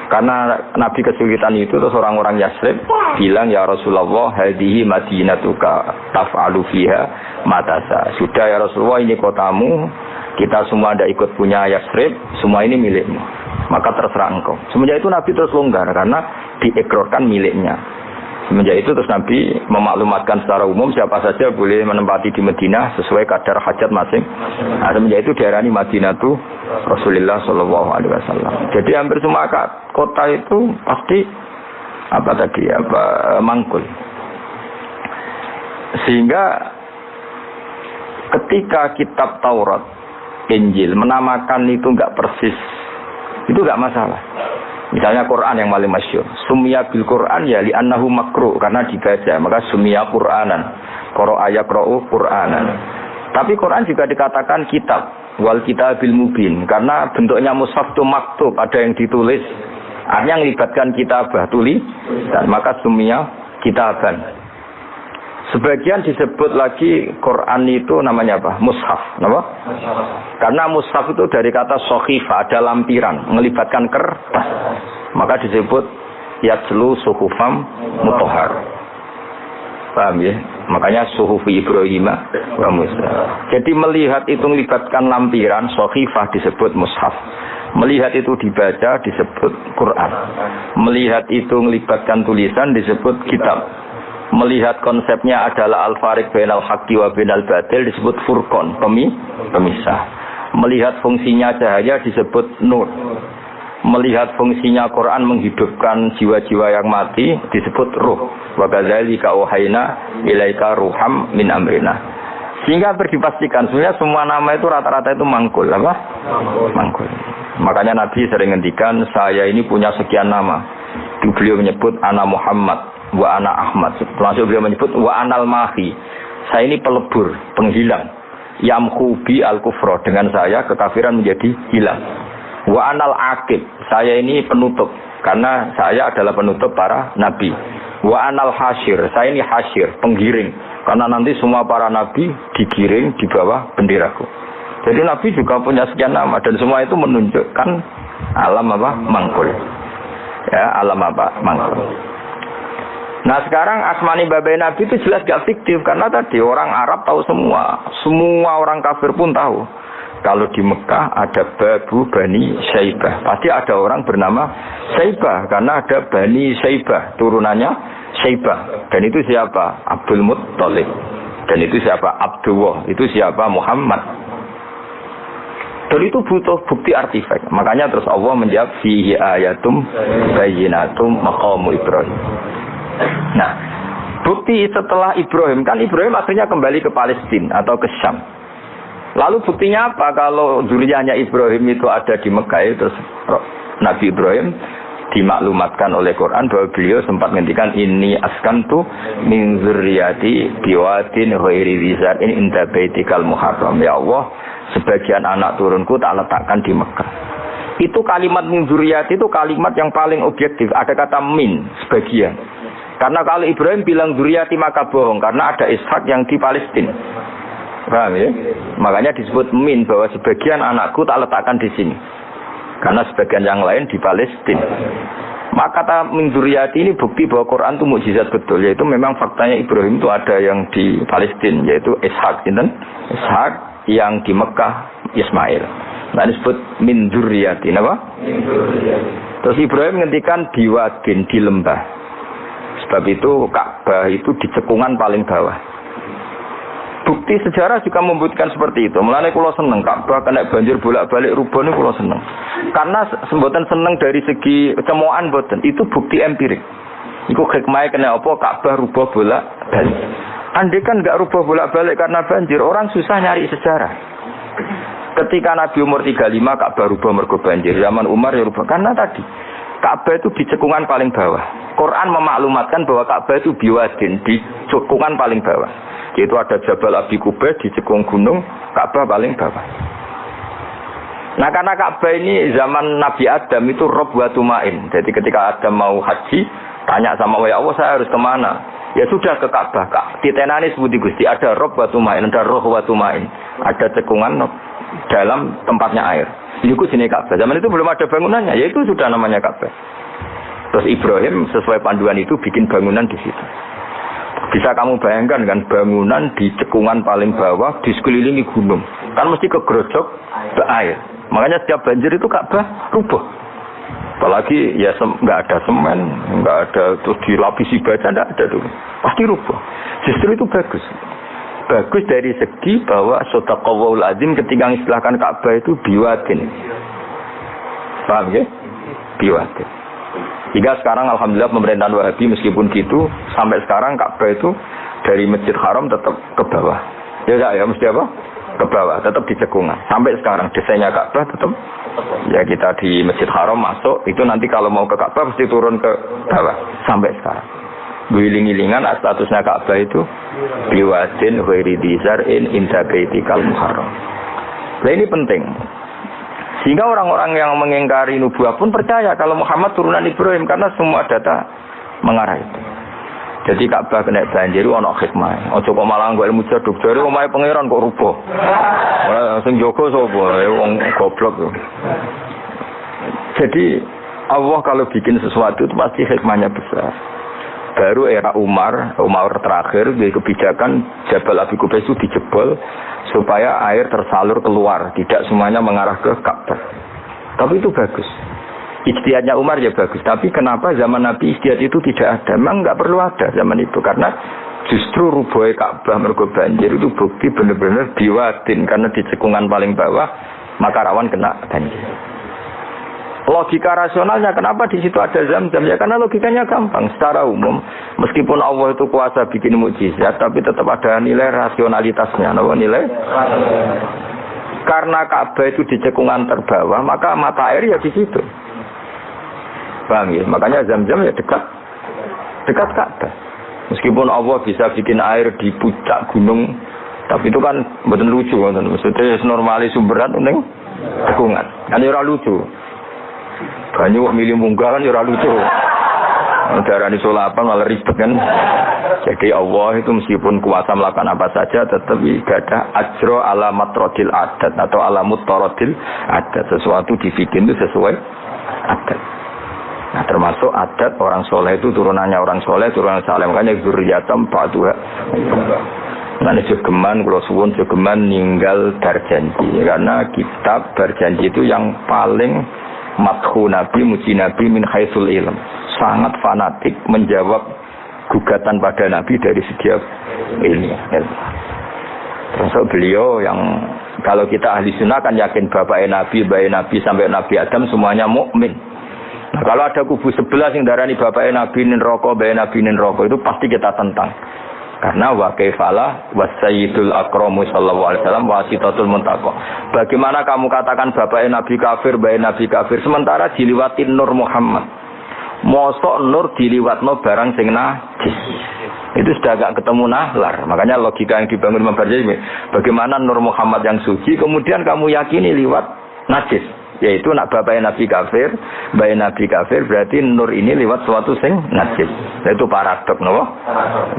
Karena Nabi kesulitan itu, terus orang-orang Yasrib bilang, "Ya Rasulullah, hadhihi madinatuka taf'alu fiha ma tasa." Sudah ya Rasulullah, ini kotamu, kita semua ada ikut punya Yasrib, semua ini milikmu. Maka terserah engkau. Semenjak itu Nabi terus longgar karena diekrorkan miliknya. Semenjak itu terus Nabi memaklumatkan secara umum siapa saja boleh menempati di Madinah sesuai kadar hajat masing. Nah, semenjak itu diarani Madinatu Rasulullah Shallallahu Alaihi Wasallam. Jadi hampir semua kota itu pasti mangkul. Sehingga ketika kitab Taurat, Injil menamakan itu enggak persis, itu enggak masalah. Misalnya Quran yang paling masyhur, sumya bil Quran ya li annahu makru, karena dibaca, maka sumya Quranan. Qara yaqra'u Quranan. Tapi Quran juga dikatakan kitab, wal kitabil mubin, karena bentuknya mushaf itu maktub, ada yang ditulis. Artinya melibatkan kitabah, tulis, dan maka sumya kitaban. Sebagian disebut lagi Quran itu namanya apa? Mushaf, apa? Karena mushaf itu dari kata sokhifah, ada lampiran, melibatkan kertas. Maka disebut yatslu suhufam mutahhar. Paham ya? Makanya suhufi Ibrahim wa Musa. Jadi melihat itu melibatkan lampiran, sokhifah disebut mushaf. Melihat itu dibaca disebut Quran. Melihat itu melibatkan tulisan disebut kitab. Melihat konsepnya adalah al-fariq bainal haqqi wa bainal batil disebut furqan, pemisah. Melihat fungsinya cahaya disebut nur. Melihat fungsinya Quran menghidupkan jiwa-jiwa yang mati disebut ruh. Wa kadzalika auhayna ilaika ruham min amrina. Sehingga dipastikan sebenarnya semua nama itu rata-rata itu mangkul, apa? Mangkul. Makanya Nabi sering ngendikan, saya ini punya sekian nama. Beliau menyebut ana Muhammad wa ana Ahmad. Langsung beliau menyebut wa anal mahi. Saya ini pelebur, penghilang. Yamhu bi al-kufra, dengan saya kekafiran menjadi hilang. Wa anal aqib, saya ini penutup karena saya adalah penutup para nabi. Wa anal hasyir, saya ini hasyir, penggiring, karena nanti semua para nabi digiring di bawah benderaku. Jadi nabi juga punya sekian nama dan semua itu menunjukkan alam apa? Mangkul. Ya, alam apa? Mangkul. Nah sekarang asmani babai Nabi itu jelas gak fiktif, karena tadi orang Arab tahu semua orang kafir pun tahu. Kalau di Mekah ada Babu Bani Syaibah, pasti ada orang bernama Syaibah, karena ada Bani Syaibah, turunannya Syaibah. Dan itu siapa? Abdul Muttalib. Dan itu siapa? Abdullah. Itu siapa? Muhammad. Dan itu butuh bukti artefak. Makanya terus Allah menjawab fihi ayatum bayyinatum maqamu Ibrahim. Nah, bukti setelah Ibrahim, kan Ibrahim akhirnya kembali ke Palestina atau ke Syam. Lalu buktinya apa kalau zuriyahnya Ibrahim itu ada di Mekah? Terus Nabi Ibrahim dimaklumatkan oleh Quran bahwa beliau sempat ngendikan ini askantu min zurriyati biwadin ghairi dzar in inda baitikal muharram. Ya Allah, sebagian anak turunku tak letakkan di Mekah. Itu kalimat min zurriyati itu kalimat yang paling objektif. Ada kata min, sebagian. Karena kalau Ibrahim bilang zuriyati maka bohong, karena ada Ishak yang di Palestina. Paham ya? Makanya disebut min, bahwa sebagian anakku tak letakkan di sini. Karena sebagian yang lain di Palestina. Maka kata min zuriyati ini bukti bahwa Quran itu mukjizat betul, yaitu memang faktanya Ibrahim itu ada yang di Palestina, yaitu Ishak, Ishak yang di Mekah Ismail. Nah disebut min zuriyati, apa? Terus Ibrahim ngendikan biwadin, di lembah. Sebab itu Ka'bah itu di cekungan paling bawah. Bukti sejarah juga membuktikan seperti itu. Mulane kula seneng Ka'bah kena banjir bolak-balik rubone kula seneng. Karena mboten seneng dari segi cemoan mboten, itu bukti empirik. Iku hikmahe kena apa Ka'bah rubah bolak-balik. Andai kan nggak rubah bolak-balik karena banjir, orang susah nyari sejarah. Ketika Nabi umur 35 Ka'bah rubah mergo banjir. Zaman Umar ya rubah karena tadi Ka'bah itu di cekungan paling bawah. Quran memaklumatkan bahwa Ka'bah itu biwadin, di cekungan paling bawah. Yaitu ada Jabal Abi Kubais di cekung gunung, Ka'bah paling bawah. Nah karena Ka'bah ini zaman Nabi Adam itu rob wa tumain. Jadi ketika Adam mau haji, tanya sama Allah, saya harus kemana? Ya sudah ke Ka'bah. Titenane sebuti Gusti, ada rob wa tumain, ada roh wa tumain. Ada cekungan dalam tempatnya air. Ini sini Ka'bah. Zaman itu belum ada bangunannya, ya itu sudah namanya Ka'bah. Terus Ibrahim sesuai panduan itu bikin bangunan di situ. Bisa kamu bayangkan kan bangunan di cekungan paling bawah di sekelilingi gunung. Kan mesti kegerojok ke air. Makanya setiap banjir itu Ka'bah rubah. Apalagi ya nggak ada semen, nggak ada terus dilapisi baja, nggak ada dulu. Pasti rubah. Justru itu bagus. Bagus dari segi bahwa Shadaqallahul Azim ketika mengistilahkan Ka'bah itu biwadin. Paham ya? Biwadin. Hingga sekarang alhamdulillah pemerintahan Wahabi meskipun gitu sampai sekarang Ka'bah itu dari Masjid Haram tetap ke bawah. Ya mesti apa? Ke bawah, tetap di cekungan. Sampai sekarang desainnya Ka'bah tetap ya kita di Masjid Haram masuk itu nanti kalau mau ke Ka'bah mesti turun ke bawah sampai sekarang. Wiling-wilingan statusnya Ka'bah itu biwadin ghairi dzar'in inda baitikal muharram. Nah ini penting. Sehingga orang-orang yang mengingkari nubuah pun percaya kalau Muhammad turunan Ibrahim karena semua data mengarah itu. Jadi Ka'bah kena banjir ana hikmah. Aja kok malah nggo ilmu jaduk jare omahe pangeran kok rubuh. Ora sing jaga sapa? Wong goblok. Jadi Allah kalau bikin sesuatu itu pasti hikmahnya besar. Baru era Umar terakhir di kebijakan Jabal Abi Kubais itu dijebol supaya air tersalur keluar, tidak semuanya mengarah ke Ka'bah. Tapi itu bagus. Ijtihadnya Umar ya bagus. Tapi kenapa zaman Nabi ijtihad itu tidak ada? Memang nggak perlu ada zaman itu karena justru rubuhnya Ka'bah mergo banjir itu bukti benar-benar biwadin karena di cekungan paling bawah maka rawan kena banjir. Logika rasionalnya kenapa di situ ada Zam-Zam? Ya karena logikanya gampang. Secara umum, meskipun Allah itu kuasa bikin mukjizat, tapi tetap ada nilai rasionalitasnya. Apa nilai? Karena Ka'bah itu di cekungan terbawah, maka mata air ya di situ. Paham ya? Makanya Zam-Zam ya dekat Ka'bah. Meskipun Allah bisa bikin air di puncak gunung, tapi itu kan betul lucu, maksudnya normali sumberan ning cekungan. Kan ora lucu. Banyak milih munggah kan ora lucu. Darani solapan malah ribet kan. Jadi Allah itu meskipun kuasa melakukan apa saja tetap ibadah ajro ala matrodil adat atau ala mutarodil adat. Sesuatu dibikin itu sesuai adat. Nah termasuk adat orang soleh itu turunannya orang soleh, turunan saleh. Makanya zuriyatam ba'duha. Nah ini jogeman, kalau suwun jogeman ninggal berjanji. Karena kitab berjanji itu yang paling madhu Nabi, muji Nabi min haitsul ilm. Sangat fanatik menjawab gugatan pada Nabi dari segi ilmiah. Termasuk beliau yang kalau kita ahli sunnah kan yakin bapaknya Nabi, bayi Nabi sampai Nabi Adam semuanya mukmin. Nah kalau ada kubu sebelah yang darani bapaknya Nabi nin rokok, bayi Nabi nin rokok itu pasti kita tentang. Karena wa kaifalah wasayyidul akramu sallallahu alaihi wasallam wasitatul muntaqo. Bagaimana kamu katakan bapaknya Nabi kafir, bayi Nabi kafir sementara diliwatin Nur Muhammad. Mosok Nur diliwatno barang sing najis. Itu sudah agak ketemu nahlar. Makanya logika yang dibangun Imam Barzanji, bagaimana Nur Muhammad yang suci kemudian kamu yakini liwat najis. Yaitu nak bapaknya Nabi kafir, bayi Nabi kafir, berarti Nur ini lewat suatu sing najis. Itu paradok, no?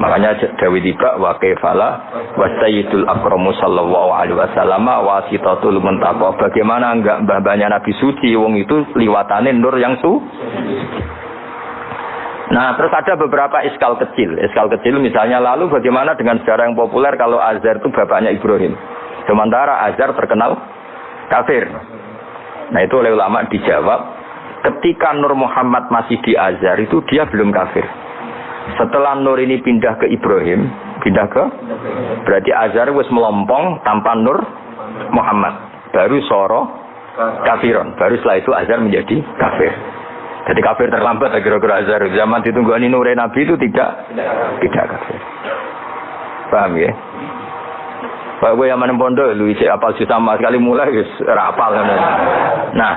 Makanya Dawi tiba wa kaifala wasayyidul akramu sallallahu alaihi wasallam wasitatul muntaqo. Bagaimana enggak mbah-mbahnya Nabi suci, wong itu liwatane Nur yang suci. Nah, terus ada beberapa iskal kecil. Iskal kecil misalnya lalu bagaimana dengan sejarah yang populer kalau Azar itu bapaknya Ibrahim. Sementara Azar terkenal kafir. Nah itu oleh ulama dijawab ketika Nur Muhammad masih di Azhar itu dia belum kafir. Setelah Nur ini pindah ke Ibrahim, berarti Azhar wis melompong tanpa Nur Muhammad. Baru soro kafiron. Baru setelah itu Azhar menjadi kafir. Jadi kafir terlambat kira-kira Azhar. Zaman ditunggani Nur Nabi itu tidak kafir. Paham ya? Pak gue yang mana pondok lu isi apal sama sekali mulai wis rapal. Nah,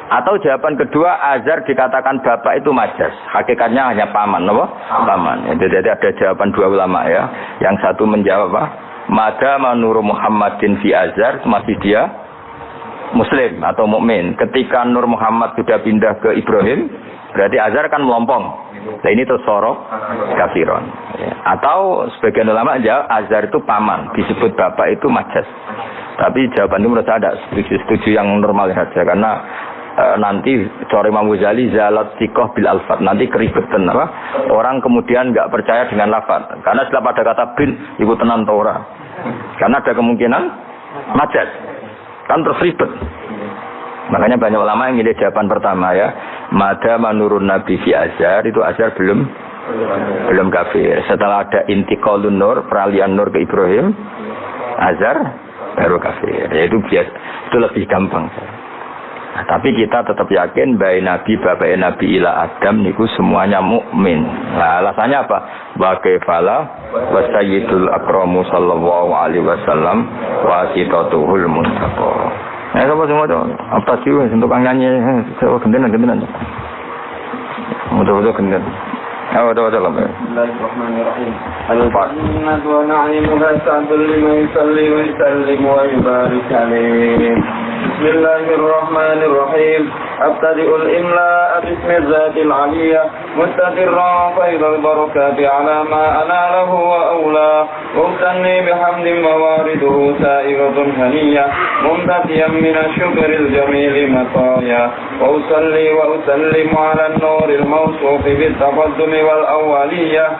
atau jawaban kedua azar dikatakan bapak itu majas. Hakikatnya hanya paman, apa? Paman. Jadi ada jawaban dua ulama ya. Yang satu menjawab apa? Mada manuru Muhammadin fi azar, masih dia muslim atau mukmin. Ketika Nur Muhammad sudah pindah ke Ibrahim, berarti azar kan melompong. Nah ini terus sorok kafiron. Atau sebagian ulama jawab azar itu paman, disebut bapak itu majas. Tapi jawaban itu menurut saya ada setuju yang normal saja karena nanti cara Imam Ghazali zalat sikoh bil alfat, nanti keribetan apa? Orang kemudian nggak percaya dengan lafaz. Karena setelah pada kata bin ibu tenan tora. Karena ada kemungkinan majas. Kan terus ribet. Makanya banyak ulama yang milih jawaban pertama ya. Mada manurun Nabi fi azhar, itu azhar belum kafir. Setelah ada intiqalun nur, peralihan nur ke Ibrahim, azhar baru kafir. Ya itu biasa, itu lebih gampang. Nah, tapi kita tetap yakin bayi Nabi, bapak Nabi ila Adam niku semuanya mukmin. Nah, alasannya apa? Wa kafala wa sayyidul akramu sallallahu alaihi wasallam wa sitatuhul muntaqo. Ya apa semua itu? Apa sih untuk nyanyi? Saya gendenan. Mudah-mudahan gendenan. Ada lah. Bismillahirrahmanirrahim. Al-Jannatu wa na'imuha sa'dul liman yusalli wa yusallim wa yubarik alaih. Bismillahirrahmanirrahim. Abtadi'ul imla'a bismi zatil aliyah mustadirran faidal barakati ala ma analah wa awla umtanni bihamdin mawariduhu sa'iratun haniyah mumtatiyan minasyukril jamili mataya wa usalli wa usallimu ala nuril mawsufi bitafaddumi wal awaliyah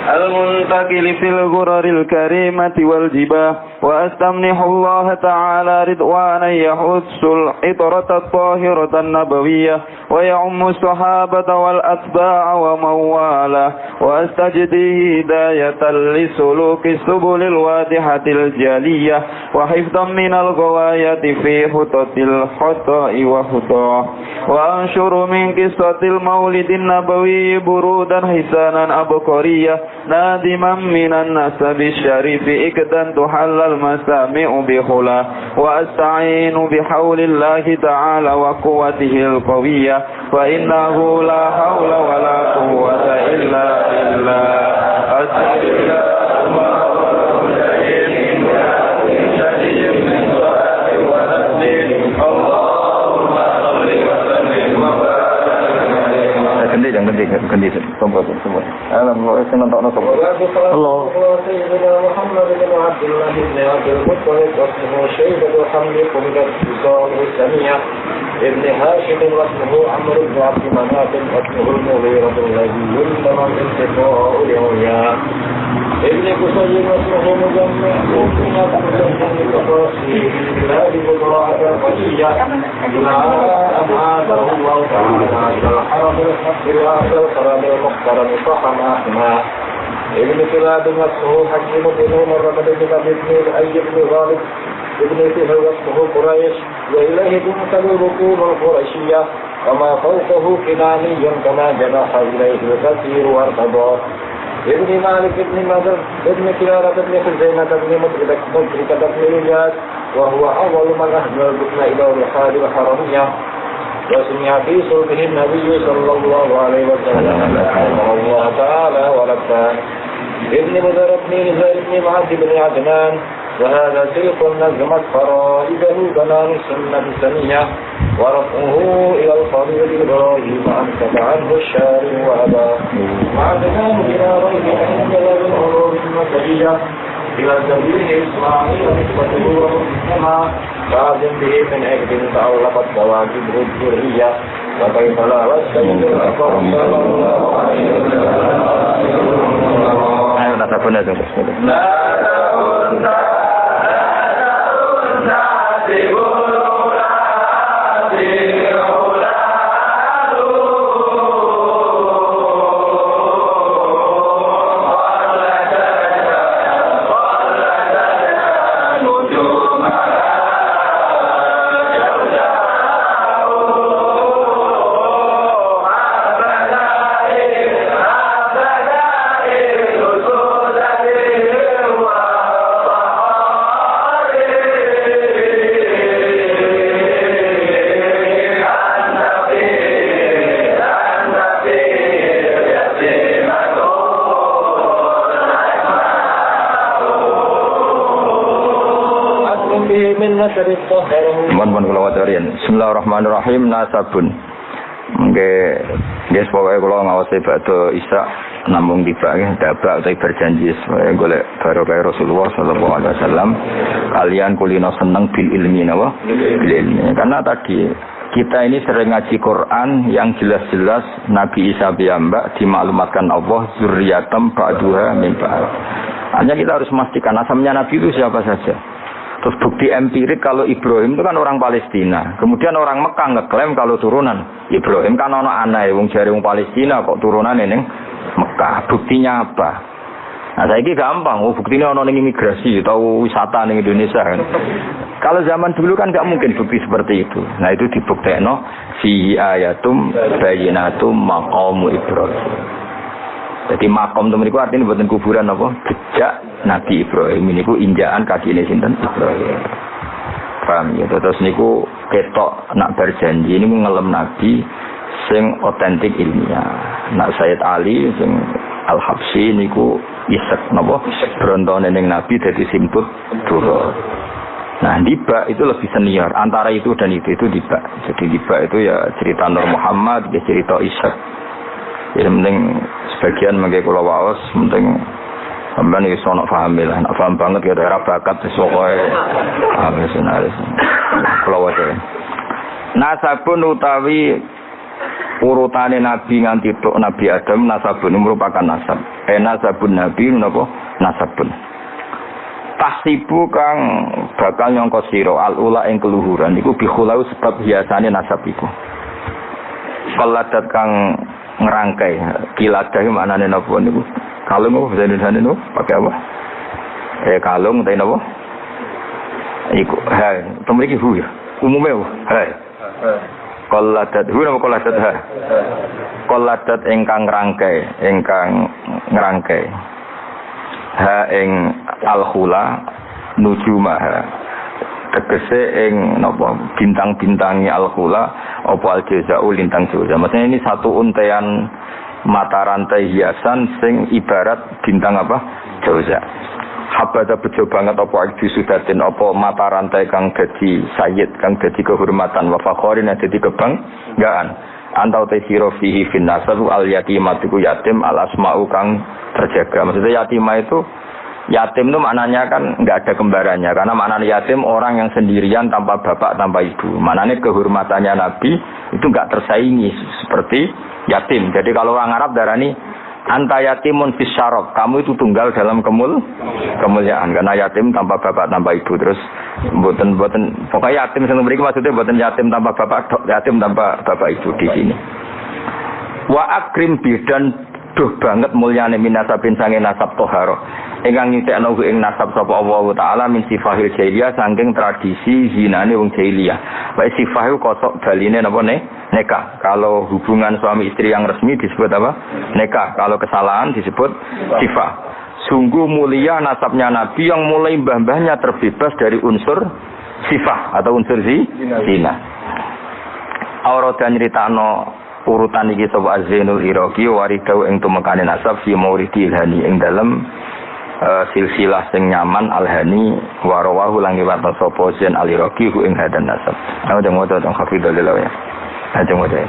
المنتقل في الغرر الكريمة والجباه وأستمنح الله تعالى رضوانا يحث العطرة الطاهرة النبوية ويعم الصحابة والأتباع ومن والاه وأستجديه هداية لسلوك السبل الواضحة الجلية وحفظا من الغواية في خطط الخطأ وخطاه وأنشر من قصة المولد النبوي برودا حسانا أبقرية نادما من النسب الشريف إكدا تحل المسامع بخلا وأستعين بحول الله تعالى وقوته القوية فإنه لا حول ولا قوة إلا بالله ganti semua. Alhamdulillah senang tak nak semua. Allah. Sayyidina Muhammad bin Abdullah bin Abdul Muttalib wasmuhu Syaibatul Hamdi Qumidat Bisawal Hussaniyah Ibn Hashim wasmuhu Amr bin Abdi Manaf wasmuhu Mughiratul Ladhi Yultama bin Sifa'ul Yawya Ibn Qusayyid wasmuhu Mujammih Mungkinat Mujammih Kafasi Biladi Budra'at Al-Qadiyah Am'adahu Allah Ta'ala Al-Haram Al-Haqq القرآن المختار صحم أحمى ابن كلاب واسمه حكيم بن عمر بن ابن أي بن غالب ابن فهر واسمه قريش وإليه تنسب ركوب القرشية وما فوقه كناني كما جنح إليه الكثير وارتضى ابن مالك ابن مدر ابن كلابة ابن خزيمة ابن مدركة ابن إلياس وهو أول من أهدى الركن إلى الرحال الحرمية وسمع في صلبه النبي صلى الله عليه وسلم رحمه الله تعالى ولبان ابن بدر بن نزار بن معد بن عدنان وهذا سلق نظمت فرائده بنان السنة السنية ورفعه إلى الفضيل إبراهيم أمسك عنه الشارع وأباه وعدناه إلى ريب أنزل بالعلوم المسجية إلى سبيل إسماعيل نسبته ومسلمها فعزم به من أجل تعلقت كواكب الذرية وكيف لا والسيد الأكرم صلى الله عليه وسلم من نسب طهره. Mohon kula wacarin. Bismillahirrahmanirrahim. Nasabun. Nggih pokoke kula ngawasi badhe Isya namung tiba nggih dabak utawi berjanji supaya golek barokah Rasulullah sallallahu alaihi wasallam kalian kulino seneng bil ilmi napa bil ilmi. Karena tadi kita ini sering ngaji Quran yang jelas-jelas Nabi Isa piyambak dimaklumatkan Allah zurriyatam ba'duha min ba'd. Hanya kita harus memastikan asalnya Nabi itu siapa saja. Terus bukti empirik kalau Ibrahim itu kan orang Palestina. Kemudian orang Mekah ngeklaim kalau turunan Ibrahim kan ana anake wong jare wong Palestina kok turunane ning Mekah. Buktinya apa? Nah, saiki gampang. Oh, buktinya ana ning imigrasi atau wisata ning Indonesia kan. Kalau zaman dulu kan enggak mungkin bukti seperti itu. Nah, itu dibuktekno fi ayatum bayyinatum maqamu Ibrahim. Jadi makom itu mereka artinya buatan kuburan apa? Jejak Nabi Ibrahim. Ini ku injaan kaki ini sinten Ibrahim. Paham ya? Terus niku ketok nak berjanji ini ngelem Nabi sing otentik ilmiah. Nak Sayyid Ali sing Al-Habsyi niku isek napa? Brontone ning Nabi dadi simput dura. Nah, Diba itu lebih senior. Antara itu dan itu Diba. Jadi Diba itu ya cerita Nur Muhammad, ya cerita Ishak. Ya penting sebagian mengke kula waos penting sampeyan iso nak paham lah, nak paham banget ya daerah bakat wis pokoke senaris. Kula wae. Nasabun utawi urutane nabi nganti tok Nabi Adam nasabun merupakan nasab. Nasabun nabi napa nasabun. Tahsibu kang bakal nyangka sira al-ula ing keluhuran iku bikhulau sebab hiasane nasab iku. Kaladat kang ngerangkai kiladah maknane napa niku kalung apa bahasa Indonesia niku pakai apa kalung ta napa iku ha temriki hu ya umume ha kaladat hu napa kaladat ha kaladat ingkang ngerangkai ha ing al-khula nujumah tegese ing napa bintang-bintangi al-khula apa al-jaza'u lintang jaza. Maksudnya ini satu untean mata rantai hiasan sing ibarat bintang apa? Jaza. Habada bejo banget apa iki sudatin apa mata rantai kang dadi sayyid kang dadi kehormatan wa fakhorin dadi kebanggaan. Antau tesiro fihi fin nasab al-yatimatu yatim al-asma'u kang terjaga. Maksudnya yatimah itu yatim itu maknanya kan nggak ada kembarannya karena maknanya yatim orang yang sendirian tanpa bapak tanpa ibu. Maknanya kehormatannya Nabi itu nggak tersaingi seperti yatim. Jadi kalau orang Arab darani anta yatimun fis syarab, kamu itu tunggal dalam kemuliaan karena yatim tanpa bapak tanpa ibu. Terus mboten pokoknya yatim sing mriki maksudnya mboten yatim tanpa bapak, yatim tanpa bapak ibu di sini. Wa akrim bidan duh banget mulyane minasabin sange nasab toharo. Ingkang nyutekno ing nasab sapa Allah taala min sifahil jahiliyah saking tradisi zinane wong jahiliyah. Wae sifahu kosok baline napa nikah. Kalau hubungan suami istri yang resmi disebut apa? Nikah. Kalau kesalahan disebut sifah. Sungguh mulia nasabnya Nabi yang mulai mbah-mbahnya terbebas dari unsur sifah atau unsur zina. Aurada nyritano urutan iki sapa Zainul Iraqi waridau ing tumekane nasab fi mauridil hani ing dalem silsilah sing nyaman al-hani wa rawahu lan riwayat sapa Zain al-Iraqi ing hadan nasab. Ana demo to teng hafidul ya. Aja mo deh.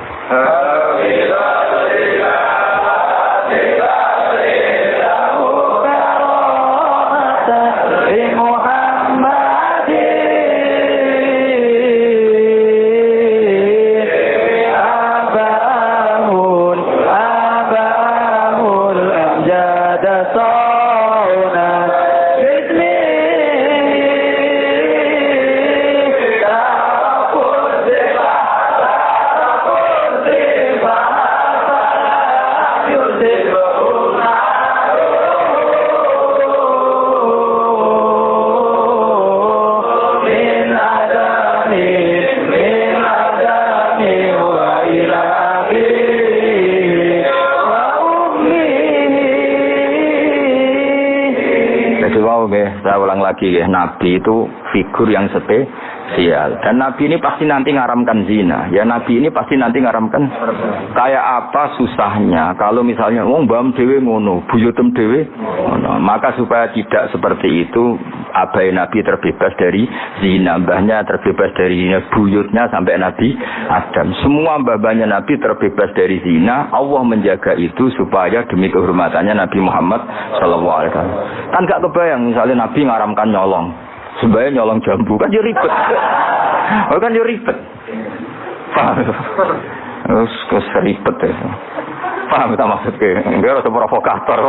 Saya ulang lagi ya, Nabi itu figur yang spesial. Dan Nabi ini pasti nanti ngaramkan zina. Ya Nabi ini pasti nanti ngaramkan. Kayak apa susahnya kalau misalnya wong mbam dhewe ngono, buyutem dhewe ngono. Maka supaya tidak seperti itu, abai Nabi terbebas dari zina, mbahnya terbebas dari zina, buyutnya sampai Nabi Adam. Semua mbah-mbahnya Nabi terbebas dari zina. Allah menjaga itu supaya demi kehormatannya Nabi Muhammad sallallahu alaihi wasallam. Kan gak kebayang misalnya Nabi ngaramkan nyolong. Sebenarnya nyolong jambu kan yo ribet. Oh kan yo ribet. Paham? Terus ribet ya. Paham tak maksudnya? Enggak ada provokator.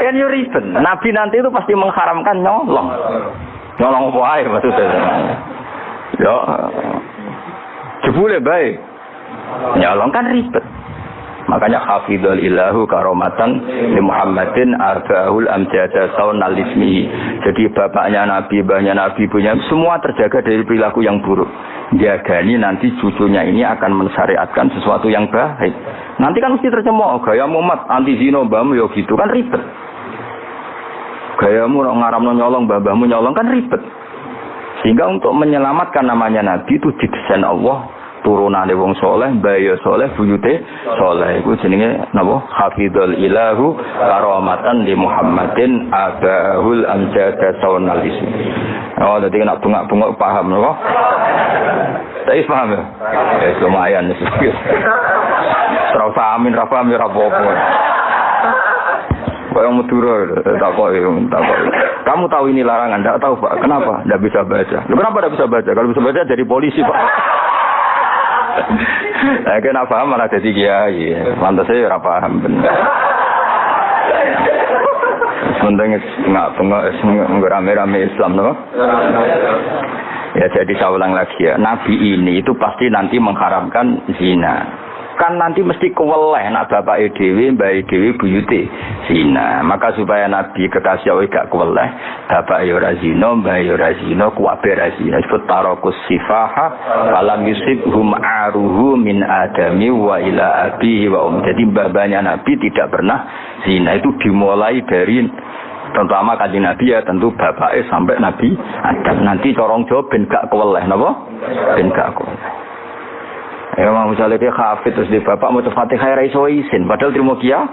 Kan yo ribet. Nabi nanti itu pasti mengharamkan nyolong. Nyolong apa ae maksudnya. Ya. Jebule bae. Nyolong kan ribet. Makanya hafidhul ilahu karomatan li Muhammadin arba'ul amjada saunal ismihi. Jadi bapaknya Nabi, mbahnya Nabi punya semua terjaga dari perilaku yang buruk. Jagani nanti cucunya ini akan mensyariatkan sesuatu yang baik. Nanti kan mesti tercemooh gaya Muhammad anti zina mbahmu ya gitu kan ribet. Gayamu ngaramno nyolong mbahmu nyolong kan ribet. Sehingga untuk menyelamatkan namanya Nabi itu didesain Allah turunane wong soleh, bayo soleh, buyute soleh. Iku jenenge napa? Hafidhul ilahu karomatan di Muhammadin abahul amjada saunal ismi. Oh, dadi nek bungak-bungak paham napa? Saya paham ya? Ya lumayan sih. Terus amin ra paham ya apa-apa. Kayak Madura, takoki. Kamu tahu ini larangan? Enggak tahu, Pak. Kenapa? Enggak bisa baca. Kenapa enggak bisa baca? Kalau bisa baca jadi polisi, Pak. Nah, kena paham malah jadi kiai. Mantas saya ora paham bener. Sementing enggak rame-rame Islam, no? Ya jadi saya ulang lagi ya. Nabi ini itu pasti nanti mengharamkan zina. Kan nanti mesti keweleh nak bapak dhewe, mbah dhewe buyute zina. Maka supaya Nabi kekasih Allah gak keweleh, bapak ya ora zina, mbah ya ora zina, kuwabe ora zina. Sebut tarakus sifaha falam yusibhum aruhu min adami wa ila abihi wa Jadi mbah-mbahnya Nabi tidak pernah zina. Itu dimulai dari terutama kanjeng Nabi ya tentu bapake sampai Nabi Adam. Nanti corong jawab ben gak keweleh napa? Ben gak keweleh. Ya mau misalnya dia hafid terus di bapak mau Fatihah ra iso isin padahal terima kia.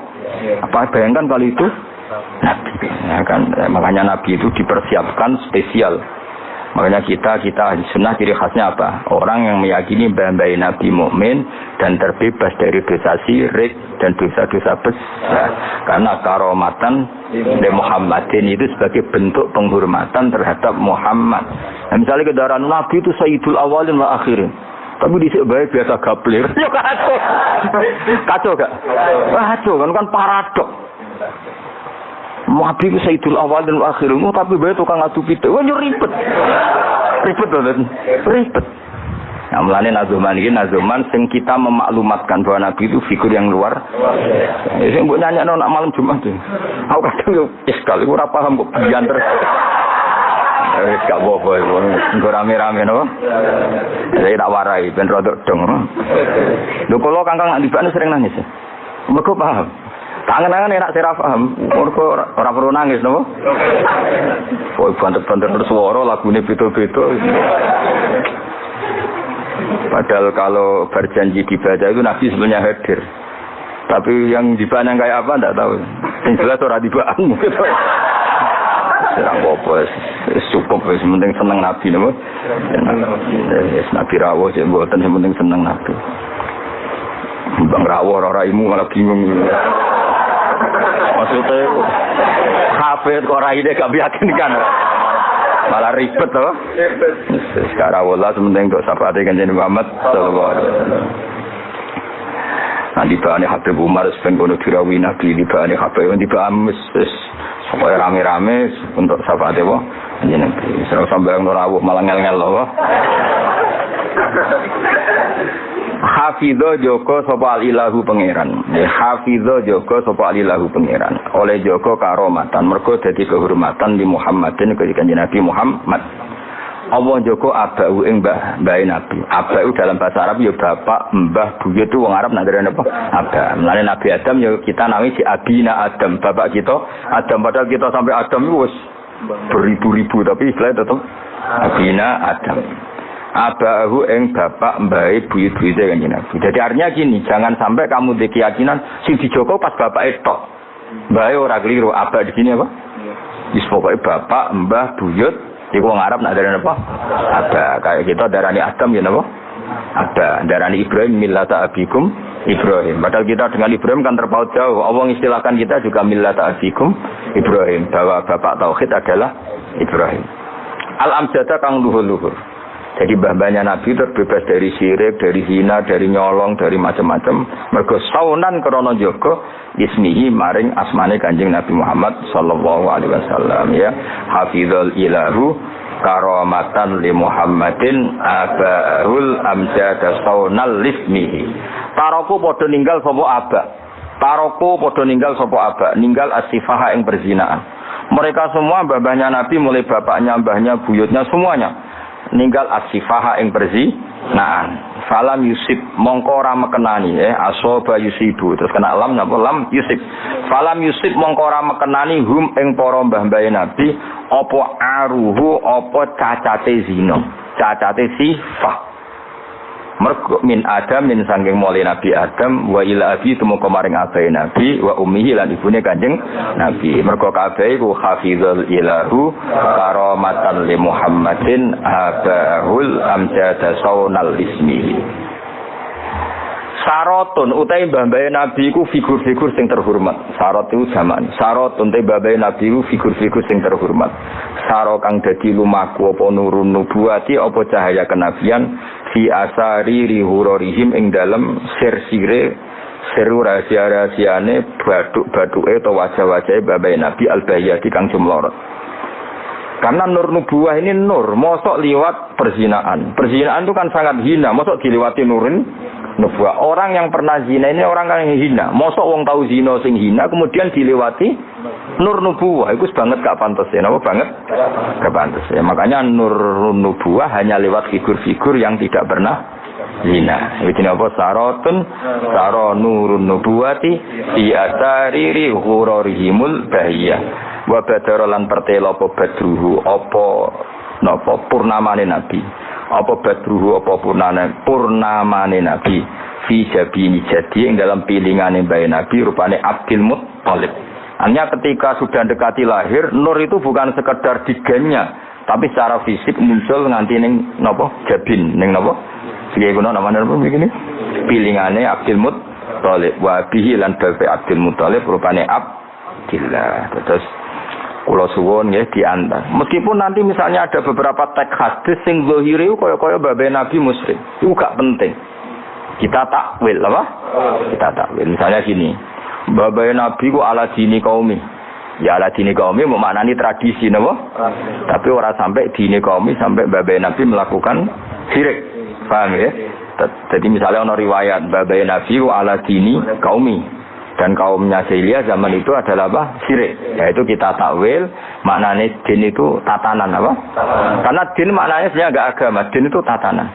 Apa bayangkan kali itu? Nabi. Ya kan makanya Nabi itu dipersiapkan spesial. Makanya kita sunnah ciri khasnya apa? Orang yang meyakini bahwa Nabi mukmin dan terbebas dari dosa syirik dan dosa-dosa besar. Karena karomatan dari Muhammadin itu sebagai bentuk penghormatan terhadap Muhammad. Nah, misalnya kendaraan Nabi itu sayyidul awalin wa akhirin. Tapi dhisik bae biasa gaplir. Yo kacau. Kacau gak? Kacau kan paradok. Nabi ku sayyidul awalin wa akhirin, tapi bae tukang adu pitik. Wah ribet. Ribet banget. Ribet. Nah, mulane nazuman sing kita memaklumatkan bahwa Nabi itu figur yang luar. Sing mbok nyanyakno nak malam Jumat tuh. Aku kadang yo iskal ora paham kok bianter. Gak apa-apa itu, nggak rame-rame no. Saya tak warai, ben rodok dong. Lho kalau kangkang nak dibakne sering nangis. Mergo paham. Tangan-tangan enak saya paham. Mergo ora perlu nangis no. Oh banter-banter bersuara lagune beda-beda. Padahal kalau berjanji dibaca itu Nabi sebenarnya hadir. Tapi yang dibakne kayak apa enggak tahu. Yang jelas ora dibakne. Serang apa cukup wis penting seneng Nabi napa. Wis Nabi rawuh sing mboten sing penting seneng Nabi. Bang rawuh ora raimu malah bingung. Maksudnya hafid kok raine gak meyakinkan. Malah ribet to. Sekarang wala penting kok sapate Kanjeng Muhammad sallallahu alaihi wasallam. Nanti bahane Habib Umar sepen kono dirawi Nabi di bahane Habib di bahamis supaya rame-rame untuk sahabat dewa jeneng serau sambayang rawuh malah ngel-ngel lho. Hafidho Joko sapa ilahu pangeran. Hafidho Joko sapa ilahu pangeran. Oleh Joko karomatan mergo dadi kehormatan di Muhammadin ketika Nabi Muhammad. Allah Joko abau ing mbah Nabi. Abau dalam bahasa Arab ya bapak, mbah, buyut itu wong Arab nak derene apa? Abah. Mulane Nabi Adam ya kita namanya si Abina Adam, bapak kita Adam padahal kita sampai Adam itu wis Beribu-ribu tapi istilahnya tetap Abina Adam. Abahu ing bapak mbae buyut-buyute Kanjeng Nabi. Jadi artinya gini, jangan sampai kamu di keyakinan sing dijogo pas bapak tok. Mbae ora keliru, abah di sini apa? Wis pokoke bapak, mbah, buyut, iku wong Arab nak darani apa? Abah. Kayak kita darani Adam ya napa? Abah. Darani Ibrahim millata abikum Ibrahim. Padahal kita dengan Ibrahim kan terpaut jauh. Allah istilahkan kita juga millata abikum Ibrahim, bahwa bapak tauhid adalah Ibrahim. Al-amjada kang luhur-luhur. Jadi mbah-mbahnya Nabi terbebas dari syirik, dari zina, dari nyolong, dari macam-macam. Mergo saunan krana jaga ismihi maring asmane Kanjeng Nabi Muhammad sallallahu alaihi wasallam ya. Hafizul ilahu karamatan li Muhammadin abahul amjada saunal lismihi. Taroku padha ninggal sapa abah. Taroku padha ninggal sapa abah, ninggal as-sifaha ing perzinaan. Mereka semua mbah-mbahnya Nabi mulai bapaknya, mbahnya, buyutnya semuanya ninggal as-sifaha ing perzinaan. Falam yusib mongko ora mekenani asoba yusibu terus kena lam napa lam yusib. Falam yusib mongko ora mekenani hum ing para mbah-mbah Nabi apa aruhu apa cacate zina, cacate sifah. Mergo min Adam min sangking mulai Nabi Adam wa ila abi temu kemaring abai Nabi wa ummihi lan ibune Kanjeng Nabi. Mergo kabeh iku hafizul ilahu karamatan li Muhammadin abahul amjada saunal ismihi. Sarotun utai mbah-mbah Nabi iku figur-figur sing terhormat. Sarot itu jamak. Sarotun utai mbah-mbah Nabi iku figur-figur sing terhormat. Saro kang dadi lumaku apa nurun nubuwati apa cahaya kenabian fi asari rihurorihim ing dalem sir-sire seru rahasia-rahasiane baduk-baduke atau wajah-wajahe mbah-mbah Nabi al-bayyati kang jumlorot. Karena nur nubuwah ini nur, mosok liwat perzinaan. Perzinaan itu kan sangat hina, mosok dilewati nurin nubuwah. Orang yang pernah zina ini orang yang hina. Mosok wong tahu zina sing hina kemudian dilewati nur nubuwah. Itu banget gak pantas ya, napa banget? Gak pantas ya. Makanya nur nubuwah hanya lewat figur-figur yang tidak pernah zina. Iki napa sarotun saro nurun nubuwati fi asariri ghurarihimul bahiyah. Wa badara lan pertela apa badruhu apa napa purnamane Nabi. Apa badruhu apa purnamane Nabi fi jabini jadi ing dalam pilingane bae Nabi rupane Abdul Muttalib. Hanya ketika sudah dekati lahir, nur itu bukan sekedar digennya, tapi secara fisik muncul nganti ning napa jabin ning napa sing ngono namanya apa begini pilingane Abdul Muttalib wa bihi lan bae Abdul Muttalib rupane Abdillah. Terus kula suwun nggih diantar. Meskipun nanti misalnya ada beberapa teks hadis sing zahire kaya-kaya babe Nabi musyrik. Itu gak penting. Kita takwil apa? Kita takwil. Misalnya gini. Babe Nabi ku ala dini kaumi. Ya ala dini kaumi maknani tradisi napa? Tapi ora sampai dini kaumi sampai babe Nabi melakukan syirik. Paham ya? Jadi misalnya ana riwayat babe Nabi ku ala dini kaumi. Dan kaumnya Jahiliyah zaman itu adalah apa? Syirik. Yaitu kita takwil maknanya din itu tatanan apa? Karena din maknanya sebenarnya enggak agama, din itu tatanan.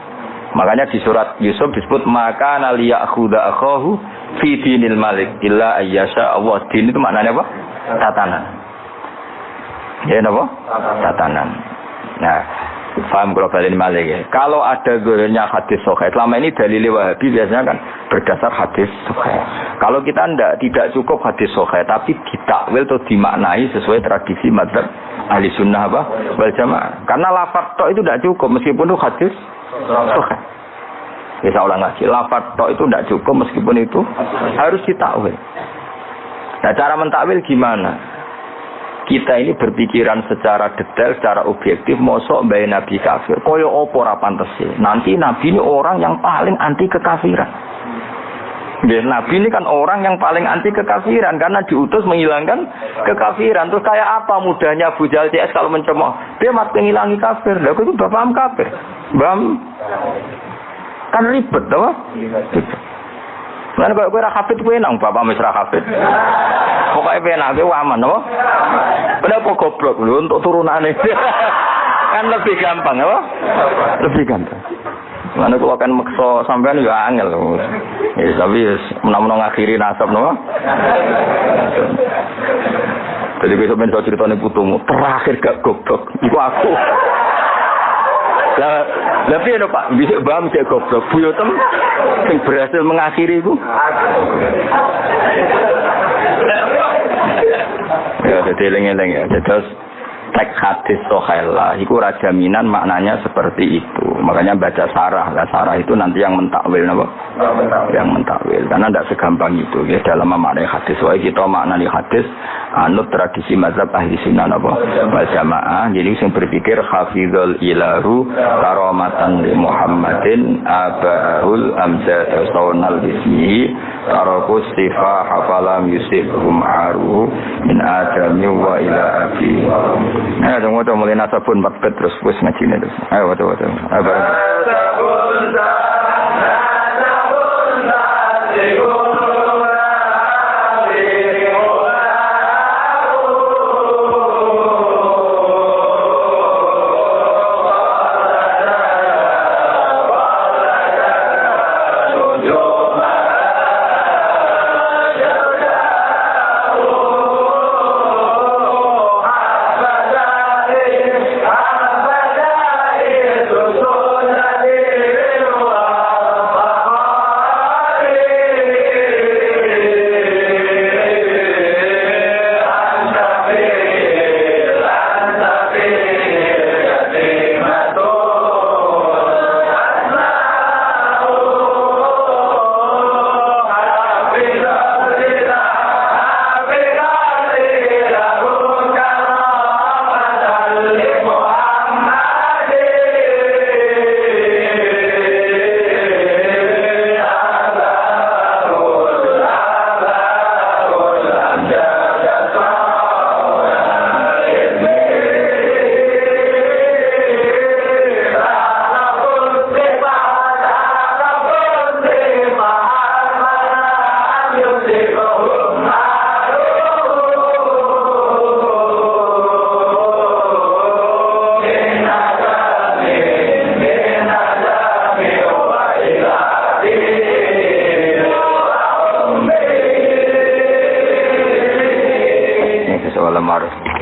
Makanya di surat Yusuf disebut maka naliyakhudha akhahu fi dinil malik illa ayyasha Allah. Din itu maknanya apa? Tatanan. Ya napa? Tatanan. Nah, paham kalau balik malik ya. Kalau ada gorennya hadis sahih, selama ini dalil Wahabi biasanya kan berdasar hadis sahih. Kalau kita tidak cukup hadis sahih, tapi ditakwil atau dimaknai sesuai tradisi mazhab ahli sunnah apa wal jamaah. Karena lafaz tok itu tidak cukup meskipun itu hadis sahih. Bisa ulang lagi, lafaz tok itu tidak cukup meskipun itu harus ditakwil. Nah, cara mentakwil gimana? Kita ini berpikiran secara detail, secara objektif, mosok bae Nabi kafir. Kaya apa ora pantes sih? Nanti Nabi ini orang yang paling anti kekafiran. Dan Nabi ini kan orang yang paling anti kekafiran karena diutus menghilangkan kekafiran. Terus kayak apa mudahnya Abu Jahal CS kalau mencemooh? Dia mat menghilangi kafir. Lah itu bapak kafir. Bam kan ribet toh? Lan kok kowe ra hafid kowe nang bapak wis ra hafid. Pokoke penak kowe aman apa? Kenapa goblok lho untuk turunane. Kan lebih gampang apa? Lebih gampang. Lan kok kan meksa sampean ya angel lho. Ya tapi menawa ngakhiri nasab napa? Jadi besok ben ceritane putumu terakhir gak goblok. Iku aku. Lah piye no Pak? Bisa bam cek goblok. Buyotem sing berhasil mengakhiri iku. Ya, jadi eling-eling ya. Terus teks hadis sohaila itu rajaminan maknanya seperti itu. Makanya baca sarah. Nah, sarah itu nanti yang mentakwil apa? Yang mentakwil. Karena tidak segampang itu ya dalam memaknai hadis. Wah kita maknani hadis anut tradisi mazhab ahli sunnah apa? Wal jamaah. Jadi yang berpikir hafizul ilahu karamatan li Muhammadin abahul amjad saunal bismihi tarakus sifa hafalam yusibhum aru min adami wa ila abi. Ayo tunggu mulai nasabun makbet terus wis ngajine terus. Ayo waduh. Soal marah.